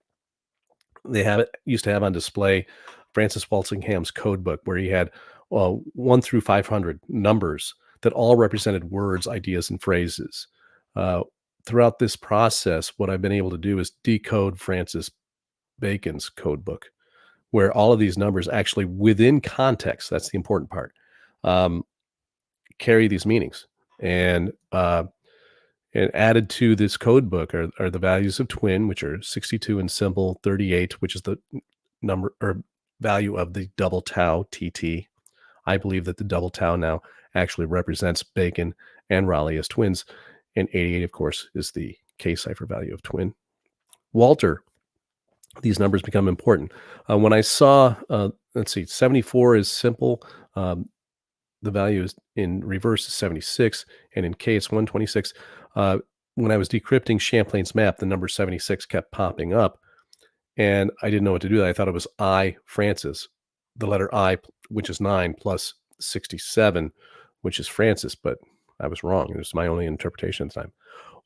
[SPEAKER 1] they used to have on display Francis Walsingham's code book, where he had 1 through 500 numbers that all represented words, ideas, and phrases. Throughout this process, what I've been able to do is decode Francis Bacon's code book, where all of these numbers actually within context, that's the important part, carry these meanings. And added to this code book are the values of twin, which are 62 in simple, 38, which is the number or value of the double tau TT. I believe that the double tau now actually represents Bacon and Raleigh as twins. And 88, of course, is the K cipher value of twin. Walter, these numbers become important. When I saw, let's see, 74 is simple. The value is in reverse is 76, and in K it's 126. When I was decrypting Champlain's map, the number 76 kept popping up, and I didn't know what to do. I thought it was I Francis, the letter I, which is 9, plus 67, which is Francis, but I was wrong. It was my only interpretation at the time.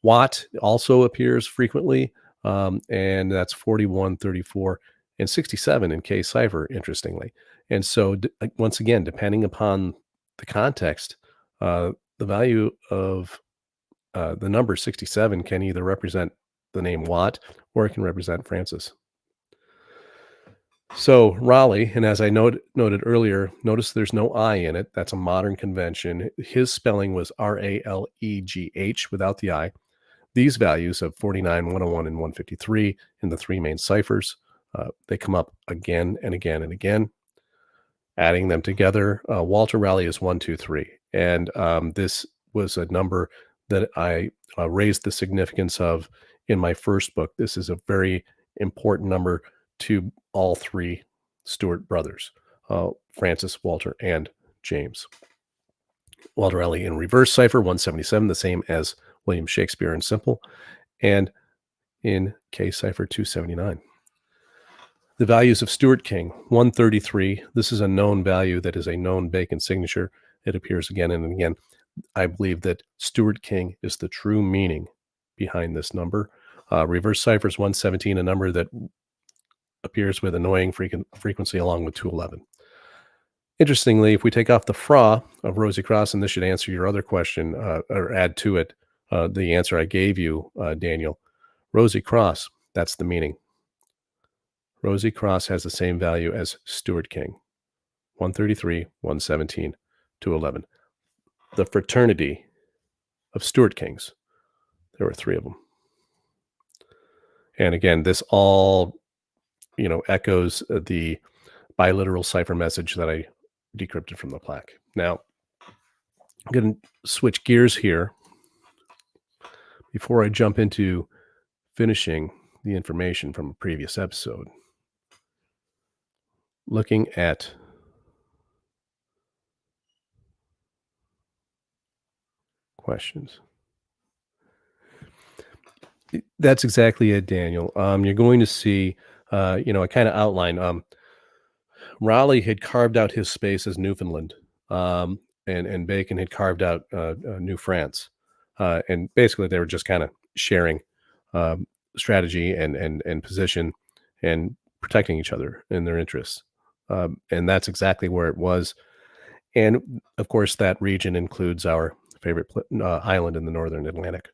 [SPEAKER 1] Watt also appears frequently, and that's 41, 34, and 67 in K cipher, interestingly. And so, once again, depending upon the context, the value of the number 67 can either represent the name Watt or it can represent Francis. So Raleigh, and as I noted earlier, notice there's no I in it. That's a modern convention. His spelling was Ralegh without the I. These values of 49, 101, and 153 in the three main ciphers, they come up again and again and again. Adding them together, Walter Raleigh is 123. And this was a number that I raised the significance of in my first book. This is a very important number to all three Stuart brothers, Francis, Walter, and James. Walter Raleigh in reverse cipher, 177, the same as William Shakespeare in simple, and in K cipher, 279. The values of Stuart King, 133. This is a known value that is a known Bacon signature. It appears again and again. I believe that Stuart King is the true meaning behind this number. Reverse cipher is 117, a number that appears with annoying frequency along with 211. Interestingly, if we take off the fra of Rosi Crosse, and this should answer your other question or add to it the answer I gave you, Daniel. Rosi Crosse, that's the meaning. Rosi Crosse has the same value as Stuart King, 133, 117, 211. The fraternity of Stuart Kings, there were three of them. And again, this all, echoes the biliteral cipher message that I decrypted from the plaque. Now, I'm going to switch gears here before I jump into finishing the information from a previous episode. Looking at questions. That's exactly it, Daniel. You're going to see, I kind of outlined. Raleigh had carved out his space as Newfoundland, and Bacon had carved out New France, and basically they were just kind of sharing strategy and position and protecting each other in their interests, and that's exactly where it was. And of course, that region includes our favorite island in the northern Atlantic.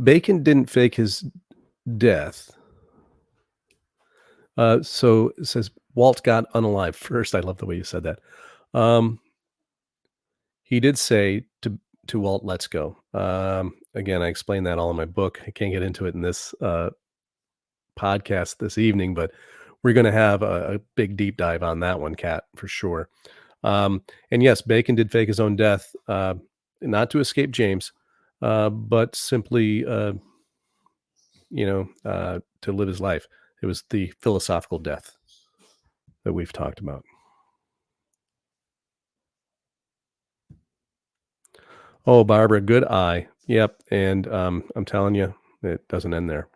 [SPEAKER 1] Bacon didn't fake his death. So it says Walt got unalive first. I love the way you said that. Um, he did say to Walt, "Let's go." Again, I explained that all in my book. I can't get into it in this podcast this evening, but we're going to have a big deep dive on that one, Kat, for sure. And yes, Bacon did fake his own death, not to escape James, but simply, to live his life. It was the philosophical death that we've talked about. Oh, Barbara, good eye. Yep, and I'm telling you, it doesn't end there.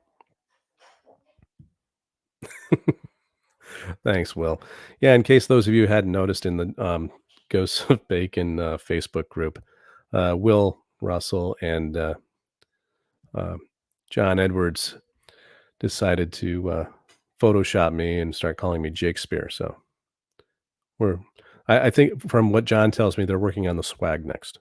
[SPEAKER 1] Thanks, Will. Yeah, in case those of you hadn't noticed in the Ghosts of Bacon Facebook group, Will Russell and John Edwards decided to Photoshop me and start calling me Shakespeare. So we're, I think from what John tells me, they're working on the swag next.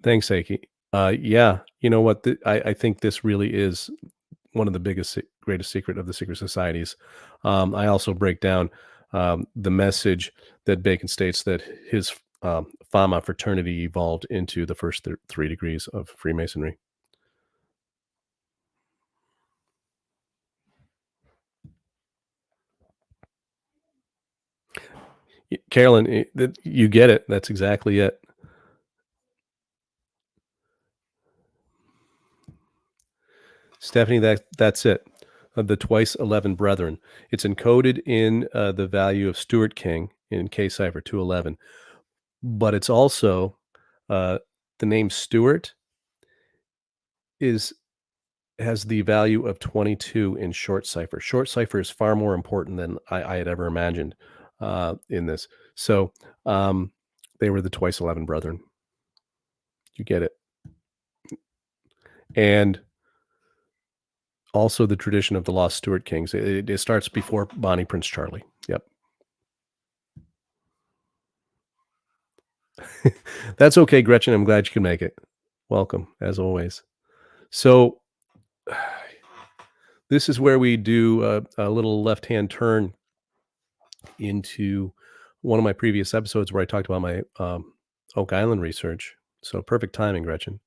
[SPEAKER 1] Thanks, Aki. Yeah, you know what? I think this really is one of the biggest, greatest secret of the secret societies. I also break down the message that Bacon states that his Fama fraternity evolved into the first three degrees of Freemasonry. Carolyn, you get it. That's exactly it. Stephanie, that's it. The twice 11 brethren. It's encoded in the value of Stuart King in K cipher 211. but it's also, uh, the name Stewart is has the value of 22 in short cipher. Short cipher is far more important than I had ever imagined, in this. So, um, they were the Twice 11 brethren. You get it. And also the tradition of the Lost Stuart Kings. It starts before Bonnie Prince Charlie. Yep. That's okay, Gretchen. I'm glad you can make it. Welcome, as always. So, this is where we do a little left-hand turn into one of my previous episodes where I talked about my, Oak Island research. So perfect timing, Gretchen.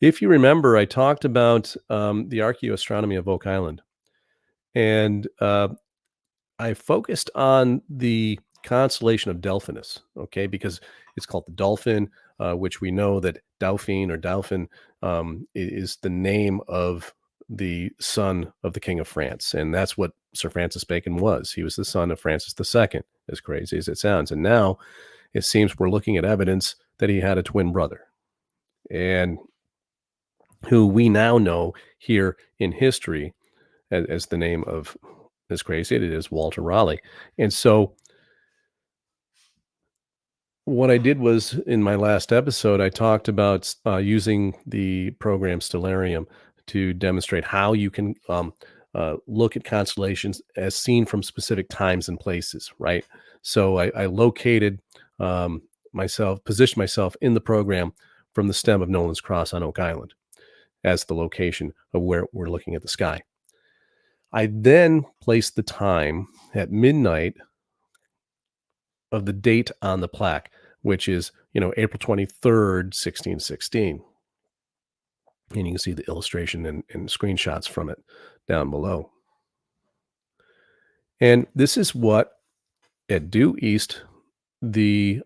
[SPEAKER 1] If you remember, I talked about, the archaeoastronomy of Oak Island, and, I focused on the constellation of Delphinus, okay, because it's called the Dolphin, which we know that Dauphine or Dauphin is the name of the son of the King of France. And that's what Sir Francis Bacon was. He was the son of Francis II, as crazy as it sounds. And now it seems we're looking at evidence that he had a twin brother, and who we now know here in history as the name of, as crazy as it is, Walter Raleigh. And so what I did was, in my last episode, I talked about using the program Stellarium to demonstrate how you can look at constellations as seen from specific times and places, right? So I located positioned myself in the program from the stem of Nolan's Cross on Oak Island as the location of where we're looking at the sky. I then placed the time at midnight of the date on the plaque, which is, April 23rd, 1616. And you can see the illustration and screenshots from it down below. And this is what at due east the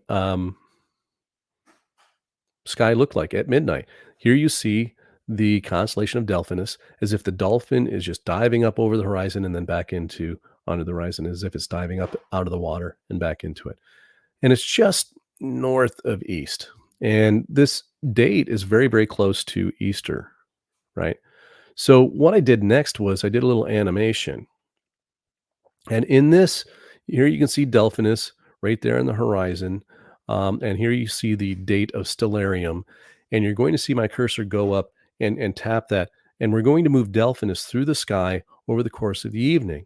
[SPEAKER 1] sky looked like at midnight. Here you see the constellation of Delphinus, as if the dolphin is just diving up over the horizon and then back into under the horizon, as if it's diving up out of the water and back into it. And it's just north of east. And this date is very, very close to Easter, right? So what I did next was I did a little animation. And in this, here you can see Delphinus right there on the horizon. And here you see the date of Stellarium. And you're going to see my cursor go up and tap that. And we're going to move Delphinus through the sky over the course of the evening.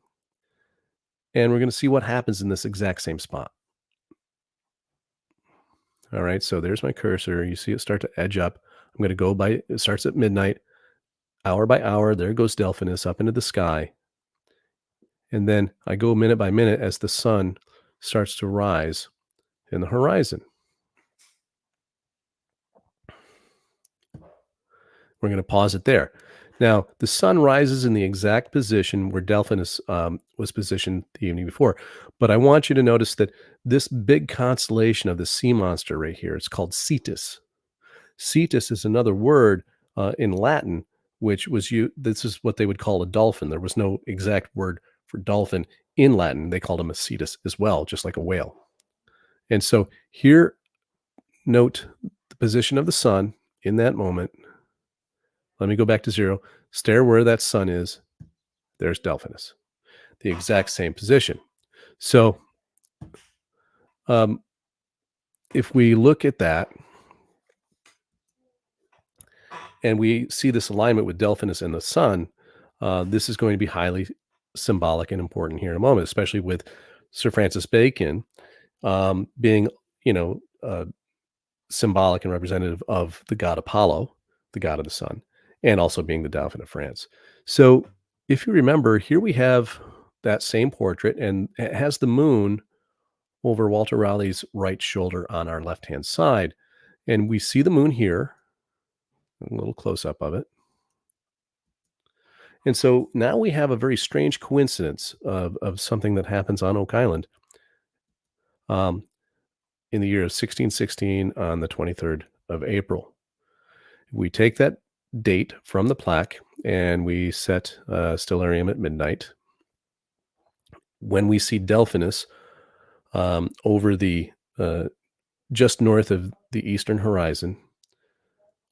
[SPEAKER 1] And we're going to see what happens in this exact same spot. All right, so there's my cursor. You see it start to edge up. I'm going to go by, it starts at midnight, hour by hour. There goes Delphinus up into the sky. And then I go minute by minute as the sun starts to rise in the horizon. We're going to pause it there. Now, the sun rises in the exact position where Delphinus was positioned the evening before. But I want you to notice that this big constellation of the sea monster right here, it's called Cetus. Cetus is another word in Latin, which was you. This is what they would call a dolphin. There was no exact word for dolphin in Latin. They called him a cetus as well, just like a whale. And so here, note the position of the sun in that moment. Let me go back to zero. Stare where that sun is. There's Delphinus, the exact same position. So if we look at that, and we see this alignment with Delphinus and the sun, this is going to be highly symbolic and important here in a moment, especially with Sir Francis Bacon being, symbolic and representative of the god Apollo, the god of the sun, and also being the Dauphin of France. So if you remember, here we have that same portrait, and it has the moon over Walter Raleigh's right shoulder on our left-hand side. And we see the moon here, a little close-up of it. And so now we have a very strange coincidence of something that happens on Oak Island in the year of 1616 on the 23rd of April. We take that date from the plaque and we set Stellarium at midnight. When we see Delphinus over the just north of the eastern horizon,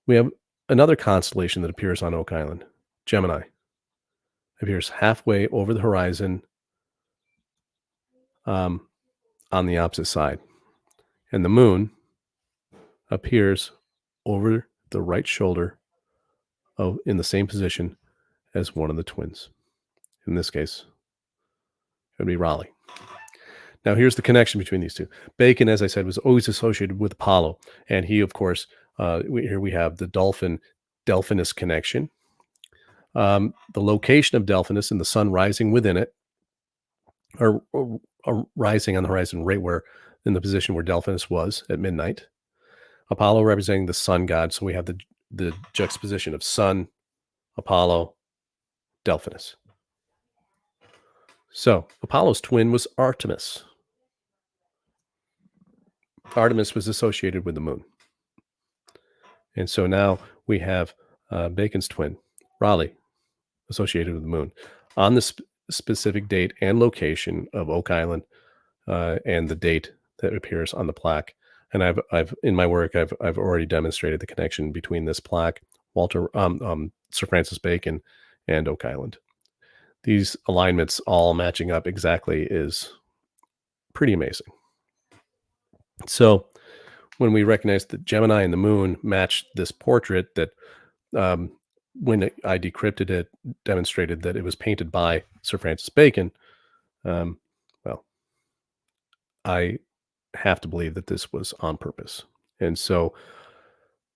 [SPEAKER 1] we have another constellation that appears on Oak Island. Gemini appears halfway over the horizon, um, on the opposite side. And the moon appears over the right shoulder of in the same position as one of the twins. In this case, it would be Raleigh. Now, here's the connection between these two. Bacon, as I said, was always associated with Apollo, and he, of course, here we have the dolphin Delphinus connection. The location of Delphinus and the sun rising within it, or rising on the horizon, right where in the position where Delphinus was at midnight. Apollo representing the sun god, so we have the juxtaposition of sun, Apollo, Delphinus. So Apollo's twin was Artemis. Artemis was associated with the moon. And so now we have Bacon's twin, Raleigh, associated with the moon on the specific date and location of Oak Island, and the date that appears on the plaque. And I've in my work, I've already demonstrated the connection between this plaque, Sir Francis Bacon, and Oak Island. These alignments all matching up exactly is pretty amazing. So when we recognize that Gemini and the moon match this portrait, that when I decrypted it, demonstrated that it was painted by Sir Francis Bacon, well, I have to believe that this was on purpose. And so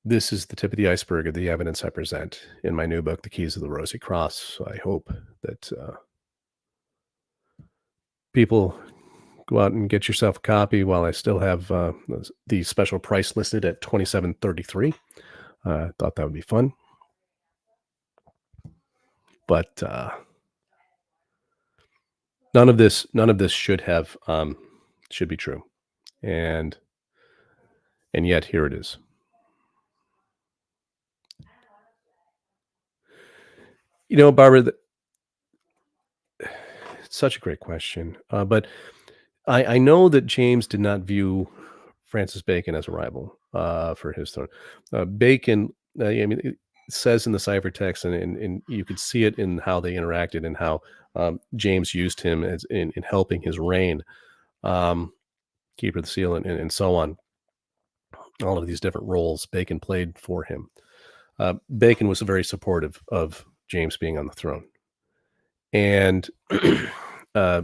[SPEAKER 1] this is the tip of the iceberg of the evidence I present in my new book, The Keys of the Rosi Crosse. So I hope that people go out and get yourself a copy while I still have the special price listed at $27.33. Thought that would be fun. But none of this should be true. And yet here it is. Barbara, it's such a great question. But I know that James did not view Francis Bacon as a rival for his throne. Bacon, it says in the ciphertext, and you could see it in how they interacted and how James used him as in helping his reign, keeper of the seal, and so on. All of these different roles Bacon played for him. Bacon was very supportive of James being on the throne, and uh,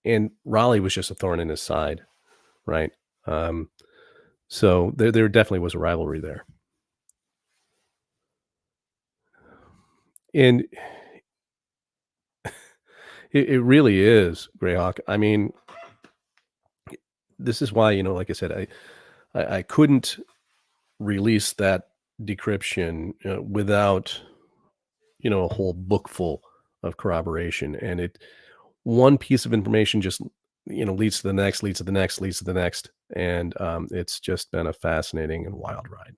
[SPEAKER 1] and Raleigh was just a thorn in his side, right? So there definitely was a rivalry there, and it really is, Greyhawk. I mean, this is why, like I said, I couldn't release that decryption without a whole book full of corroboration, and one piece of information just leads to the next, leads to the next, leads to the next, and it's just been a fascinating and wild ride.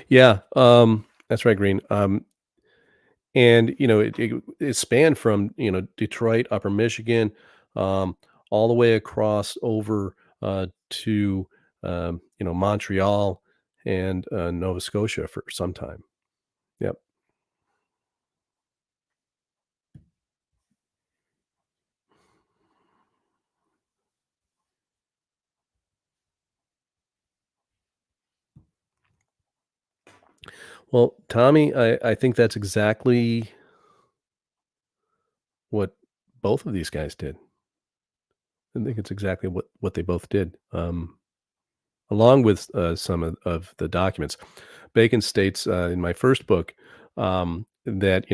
[SPEAKER 1] Yeah, that's right, Green. And it spanned from Detroit, Upper Michigan, um, all the way across over to Montreal and Nova Scotia for some time. Yep. Well, Tommy, I think that's exactly what both of these guys did. I think it's exactly what they both did. Along with some of the documents, Bacon states in my first book that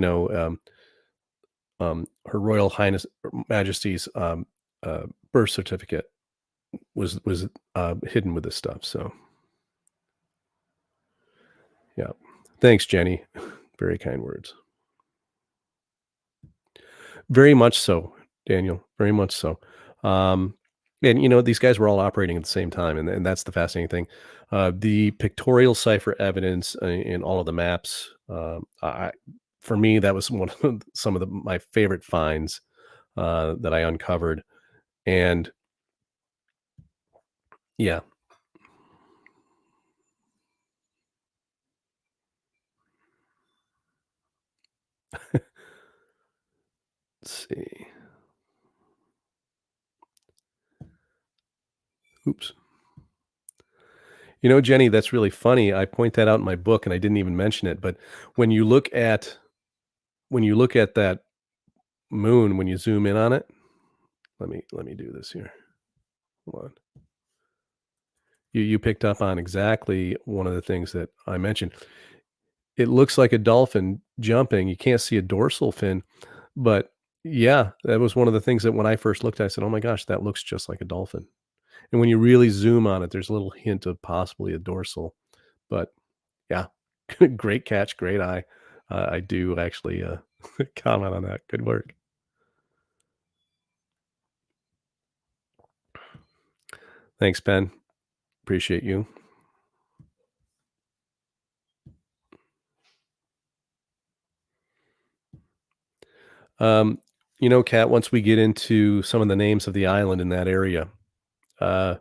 [SPEAKER 1] Her Royal Highness Majesty's birth certificate was hidden with this stuff. So yeah, thanks, Jenny. Very kind words. Very much so, Daniel. Very much so. Um, and these guys were all operating at the same time, and that's the fascinating thing. The pictorial cipher evidence in all of the maps. For me, that was one of some of my favorite finds that I uncovered, and yeah, let's see. Oops. You know, Jenny, that's really funny. I point that out in my book, and I didn't even mention it, but when you look at that moon, when you zoom in on it, let me do this here. Hold on. You picked up on exactly one of the things that I mentioned. It looks like a dolphin jumping. You can't see a dorsal fin, but yeah, that was one of the things that when I first looked at, I said, "Oh my gosh, that looks just like a dolphin." And when you really zoom on it, there's a little hint of possibly a dorsal, but yeah, great catch, great eye. I do actually, comment on that. Good work. Thanks, Ben. Appreciate you. Um, you know, Kat, once we get into some of the names of the island in that area, uh,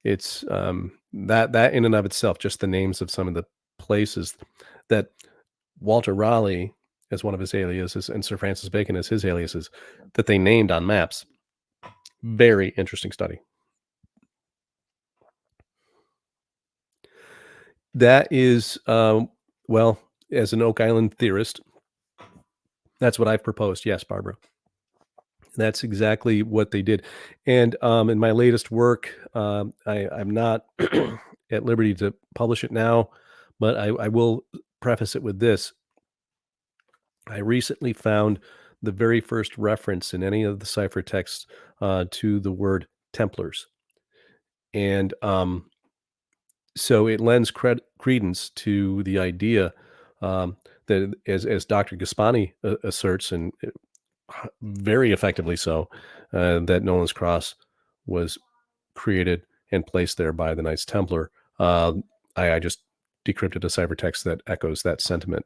[SPEAKER 1] it's, that in and of itself, just the names of some of the places that Walter Raleigh as one of his aliases and Sir Francis Bacon as his aliases that they named on maps. Very interesting study. That is, well, as an Oak Island theorist, that's what I've proposed. Yes, Barbara. That's exactly what they did. And in my latest work, I'm not at liberty to publish it now, but I will preface it with this. I recently found the very first reference in any of the ciphertexts to the word Templars. And so it lends credence to the idea that, as Dr. Gaspani asserts, and very effectively so, that Nolan's Cross was created and placed there by the Knights Templar. I just decrypted a ciphertext that echoes that sentiment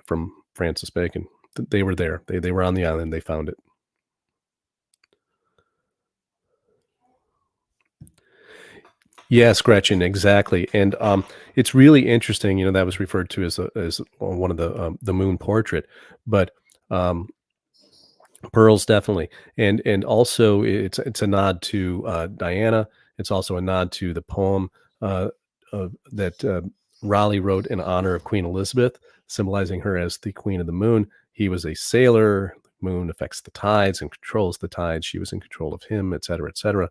[SPEAKER 1] from Francis Bacon. They were there. They were on the island. They found it. Yes, Gretchen, exactly. And it's really interesting. You know, that was referred to as one of the moon portrait, but um, pearls definitely, and also it's a nod to Diana. It's also a nod to the poem uh, that Raleigh wrote in honor of Queen Elizabeth, symbolizing her as the Queen of the Moon. He was a sailor. The moon affects the tides and controls the tides. She was in control of him, et cetera, et cetera.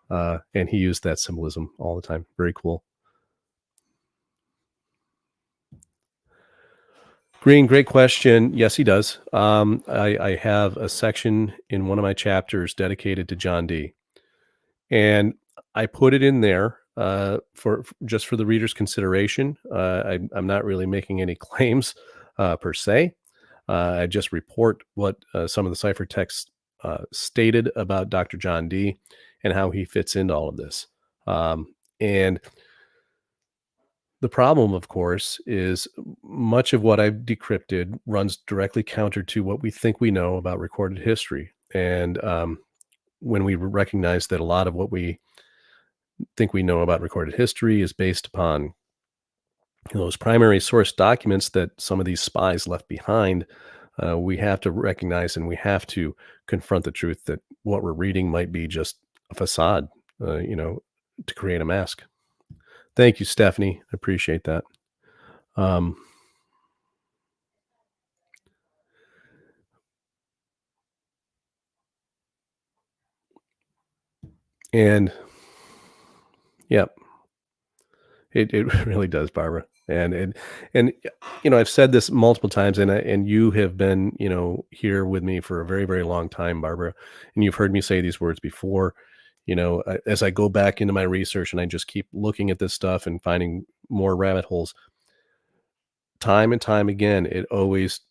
[SPEAKER 1] And he used that symbolism all the time. Very cool. Green, great question. Yes, he does. I have a section in one of my chapters dedicated to John Dee. And I put it in there for just for the reader's consideration. I'm not really making any claims per se. I just report what some of the ciphertexts stated about Dr. John Dee and how he fits into all of this. And the problem, of course, is much of what I've decrypted runs directly counter to what we think we know about recorded history. And when we recognize that a lot of what we think we know about recorded history is based upon those primary source documents that some of these spies left behind, we have to recognize and we have to confront the truth that what we're reading might be just a facade, you know, to create a mask. Thank you, Stephanie. I appreciate that. Um, and yeah, it really does, Barbara. And you know, I've said this multiple times, and you have been, you know, here with me for a very, very long time, Barbara, and you've heard me say these words before. You know, as I go back into my research and I just keep looking at this stuff and finding more rabbit holes, time and time again, it always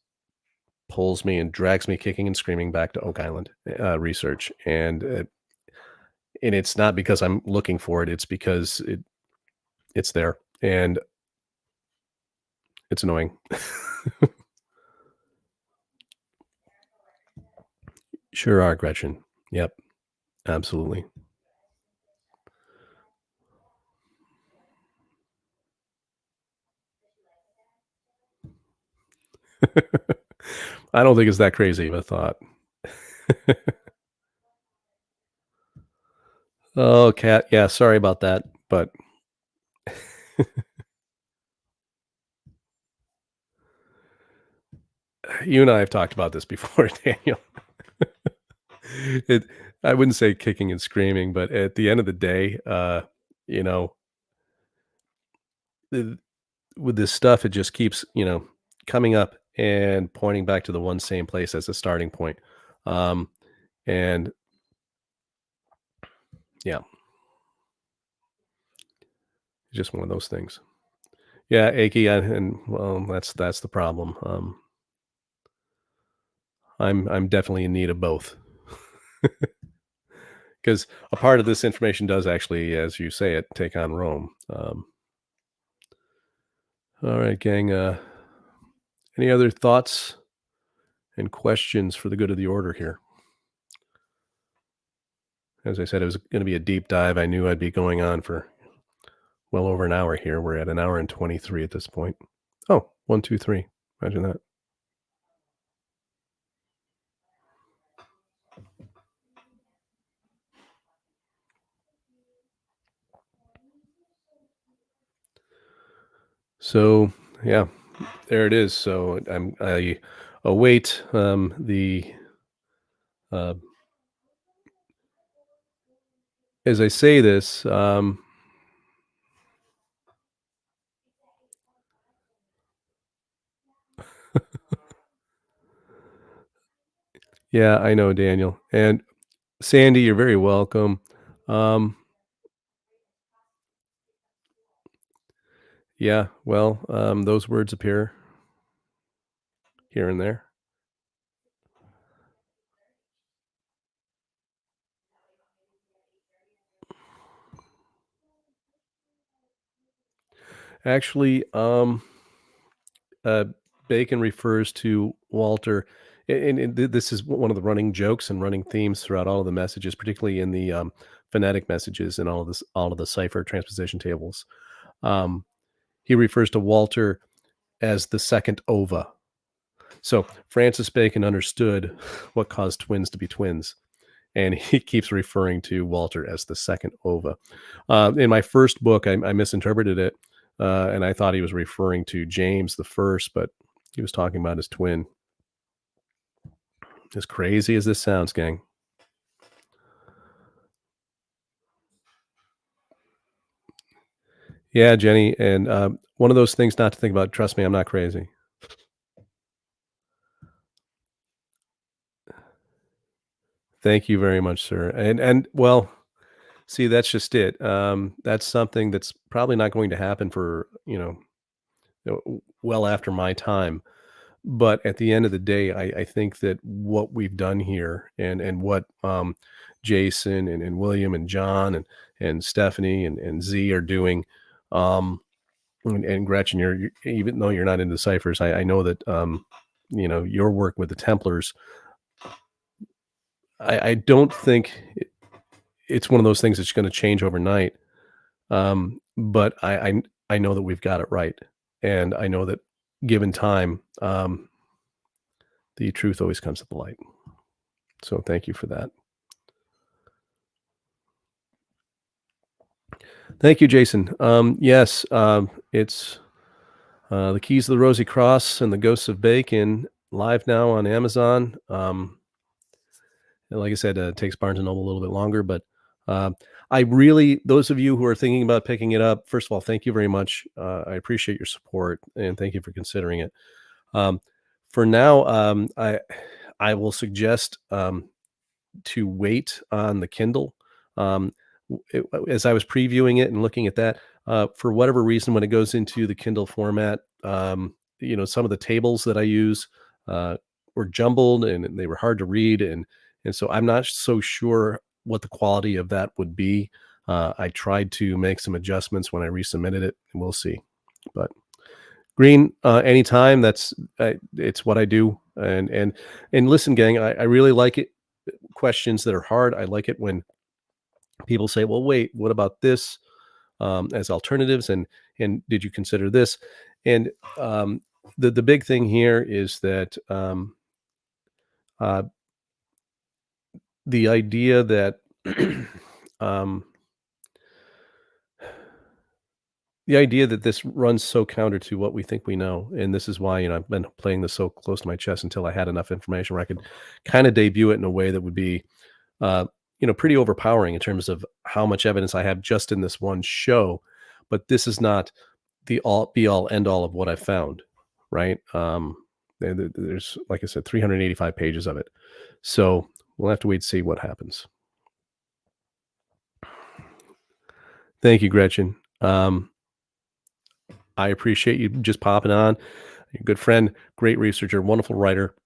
[SPEAKER 1] pulls me and drags me kicking and screaming back to Oak Island research, and it's not because I'm looking for it; it's because it's there, and it's annoying. Sure are, Gretchen. Yep, absolutely. I don't think it's that crazy of a thought. Oh, cat. Yeah, sorry about that, but you and I have talked about this before, Daniel. It I wouldn't say kicking and screaming, but at the end of the day, you know, th with this stuff, it just keeps, coming up and pointing back to the one same place as a starting point. Um, and yeah, it's just one of those things. Yeah, achy, and well, that's the problem. I'm definitely in need of both because a part of this information does actually, as you say it, take on Rome. All right, gang. Any other thoughts and questions for the good of the order here? As I said, it was going to be a deep dive. I knew I'd be going on for well over an hour here. We're at an hour and 23 at this point. Oh, 1, 2, 3. Imagine that. So, yeah, there it is. So I await the uh, as I say this. Yeah, I know, Daniel, and Sandy. You're very welcome. Um, yeah, well, those words appear here and there. Actually, uh, Bacon refers to Walter, and this is one of the running jokes and running themes throughout all of the messages, particularly in the phonetic messages and all of the cipher transposition tables. Um, he refers to Walter as the second ova. So Francis Bacon understood what caused twins to be twins, and he keeps referring to Walter as the second ova. In my first book, I misinterpreted it, and I thought he was referring to James the first, but he was talking about his twin. As crazy as this sounds, gang. Yeah, Jenny, and one of those things not to think about. Trust me, I'm not crazy. Thank you very much, sir. And well, see, that's just it. That's something that's probably not going to happen for well after my time. But at the end of the day, I think that what we've done here and what Jason and William and John and Stephanie and Z are doing, and Gretchen, even though you're not into ciphers, I know that your work with the Templars. I don't think it's one of those things that's going to change overnight. But I know that we've got it right, and I know that given time, the truth always comes to the light. So thank you for that. Thank you, Jason. Yes, it's the Keys of the Rosi Crosse and the Ghosts of Bacon live now on Amazon. And like I said, it takes Barnes and Noble a little bit longer, but uh, I really, those of you who are thinking about picking it up, first of all, thank you very much. I appreciate your support and thank you for considering it. Um, for now, I will suggest to wait on the Kindle. Um, as I was previewing it and looking at that, for whatever reason, when it goes into the Kindle format, some of the tables that I use were jumbled and they were hard to read, and so I'm not so sure what the quality of that would be. I tried to make some adjustments when I resubmitted it, and we'll see. But green anytime. It's what I do, and listen, gang, I really like it. questions that are hard. I like it when people say, "Well, wait, what about this?" As alternatives, and did you consider this? And um, the big thing here is that uh, the idea that um, the idea that this runs so counter to what we think we know, and this is why, I've been playing this so close to my chest until I had enough information where I could kind of debut it in a way that would be, uh, pretty overpowering in terms of how much evidence I have just in this one show. But this is not the all be all end all of what I found, right? There's, like I said, 385 pages of it. So we'll have to wait and see what happens. Thank you, Gretchen. I appreciate you just popping on. You're a good friend, great researcher, wonderful writer.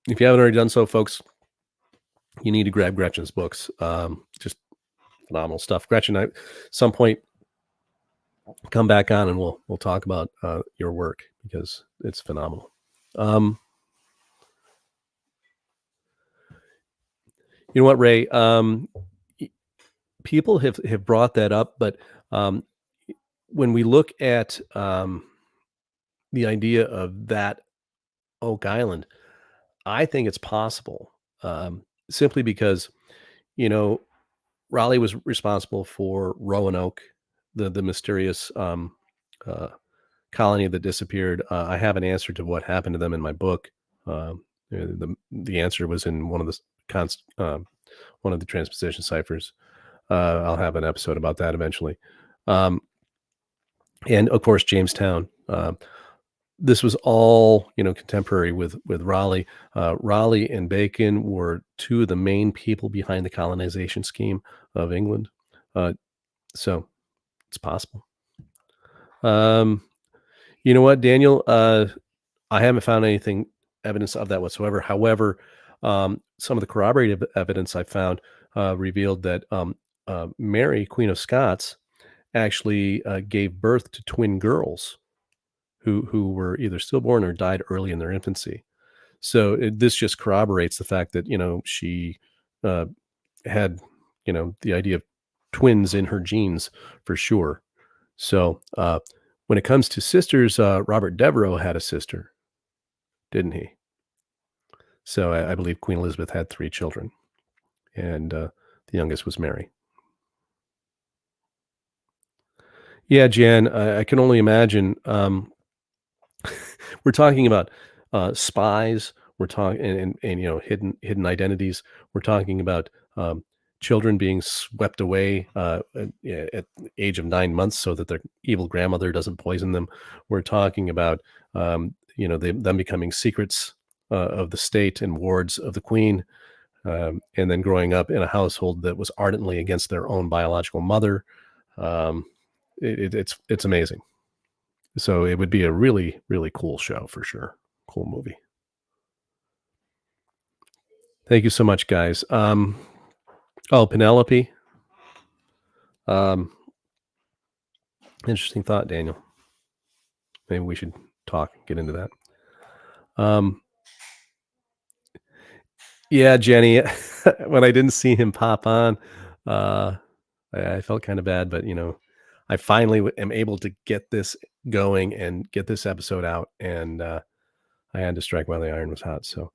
[SPEAKER 1] If you haven't already done so, folks, you need to grab Gretchen's books. Just phenomenal stuff. Gretchen, at some point, come back on and we'll talk about your work because it's phenomenal. Um, you know what, Ray? People have brought that up, but um, when we look at the idea of that Oak Island, I think it's possible, simply because you know Raleigh was responsible for Roanoke, the mysterious uh, colony that disappeared. I have an answer to what happened to them in my book. The answer was in one of the one of the transposition ciphers. I'll have an episode about that eventually. Um, and of course, Jamestown. This was all contemporary with Raleigh. Raleigh and Bacon were two of the main people behind the colonization scheme of England. Uh, so it's possible. Um, you know what, Daniel? I haven't found anything evidence of that whatsoever. However, some of the corroborative evidence I found revealed that Mary, Queen of Scots, actually gave birth to twin girls who were either stillborn or died early in their infancy. So this just corroborates the fact that she uh, had the idea of twins in her genes for sure. So when it comes to sisters, Robert Devereux had a sister, didn't he? So I believe Queen Elizabeth had 3 children, and the youngest was Mary. Yeah, Jan, I can only imagine. We're talking about spies. We're talking and hidden identities. We're talking about children being swept away at the age of 9 months so that their evil grandmother doesn't poison them. We're talking about them becoming secrets of the state and wards of the queen, and then growing up in a household that was ardently against their own biological mother. Um, it's amazing. So it would be a really, really cool show for sure. Cool movie. Thank you so much, guys. Oh, Penelope. Um, Interesting thought, Daniel. Maybe we should get into that. Um, yeah, Jenny, when I didn't see him pop on, uh, I felt kind of bad, but I finally am able to get this going and get this episode out, and I had to strike while the iron was hot. So,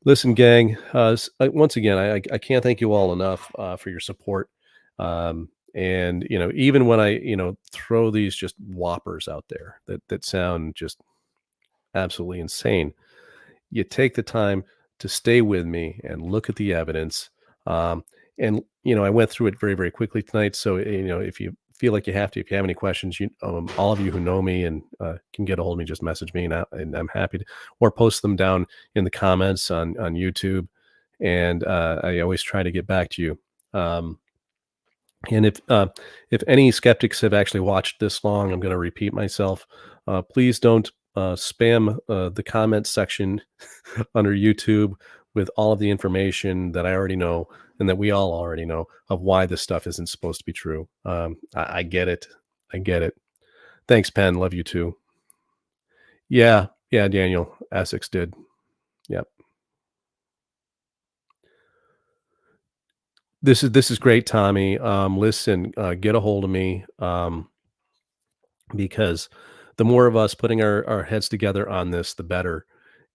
[SPEAKER 1] listen, gang. Once again, I can't thank you all enough for your support. And even when I throw these just whoppers out there that sound just absolutely insane, you take the time to stay with me and look at the evidence. Um, and I went through it very, very quickly tonight. So if you feel like you have to, if you have any questions, all of you who know me and can get a hold of me, just message me, and I'm happy to, or post them down in the comments on YouTube. And I always try to get back to you. And if any skeptics have actually watched this long, I'm going to repeat myself. Please don't spam the comment section under YouTube with all of the information that I already know and that we all already know of why this stuff isn't supposed to be true. I get it. I get it. Thanks, Penn. Love you too. Yeah, Daniel. Essex did. Yep. This is great, Tommy. Listen, get a hold of me, because the more of us putting our heads together on this, the better.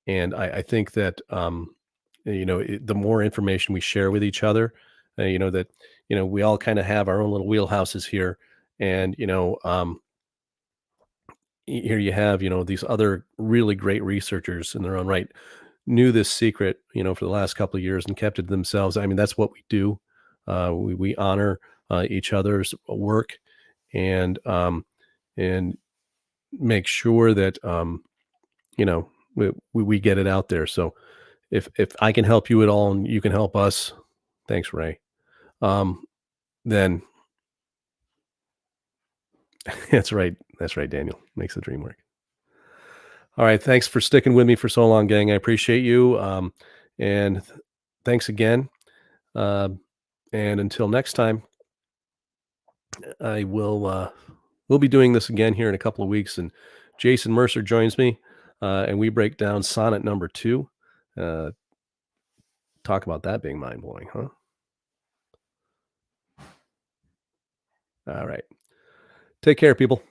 [SPEAKER 1] And I think that the more information we share with each other, that we all kind of have our own little wheelhouses here, and here you have these other really great researchers in their own right knew this secret for the last couple of years and kept it to themselves. I mean, that's what we do. We honor each other's work, and and make sure that you know we get it out there. So if I can help you at all and you can help us, thanks, Ray. Then that's right, Daniel. Makes the dream work. All right, thanks for sticking with me for so long, gang. I appreciate you. And thanks again. Um, and until next time, I will we'll be doing this again here in a couple of weeks. And Jason Mercer joins me, and we break down sonnet number 2. Uh, talk about that being mind blowing, huh? All right. Take care, people.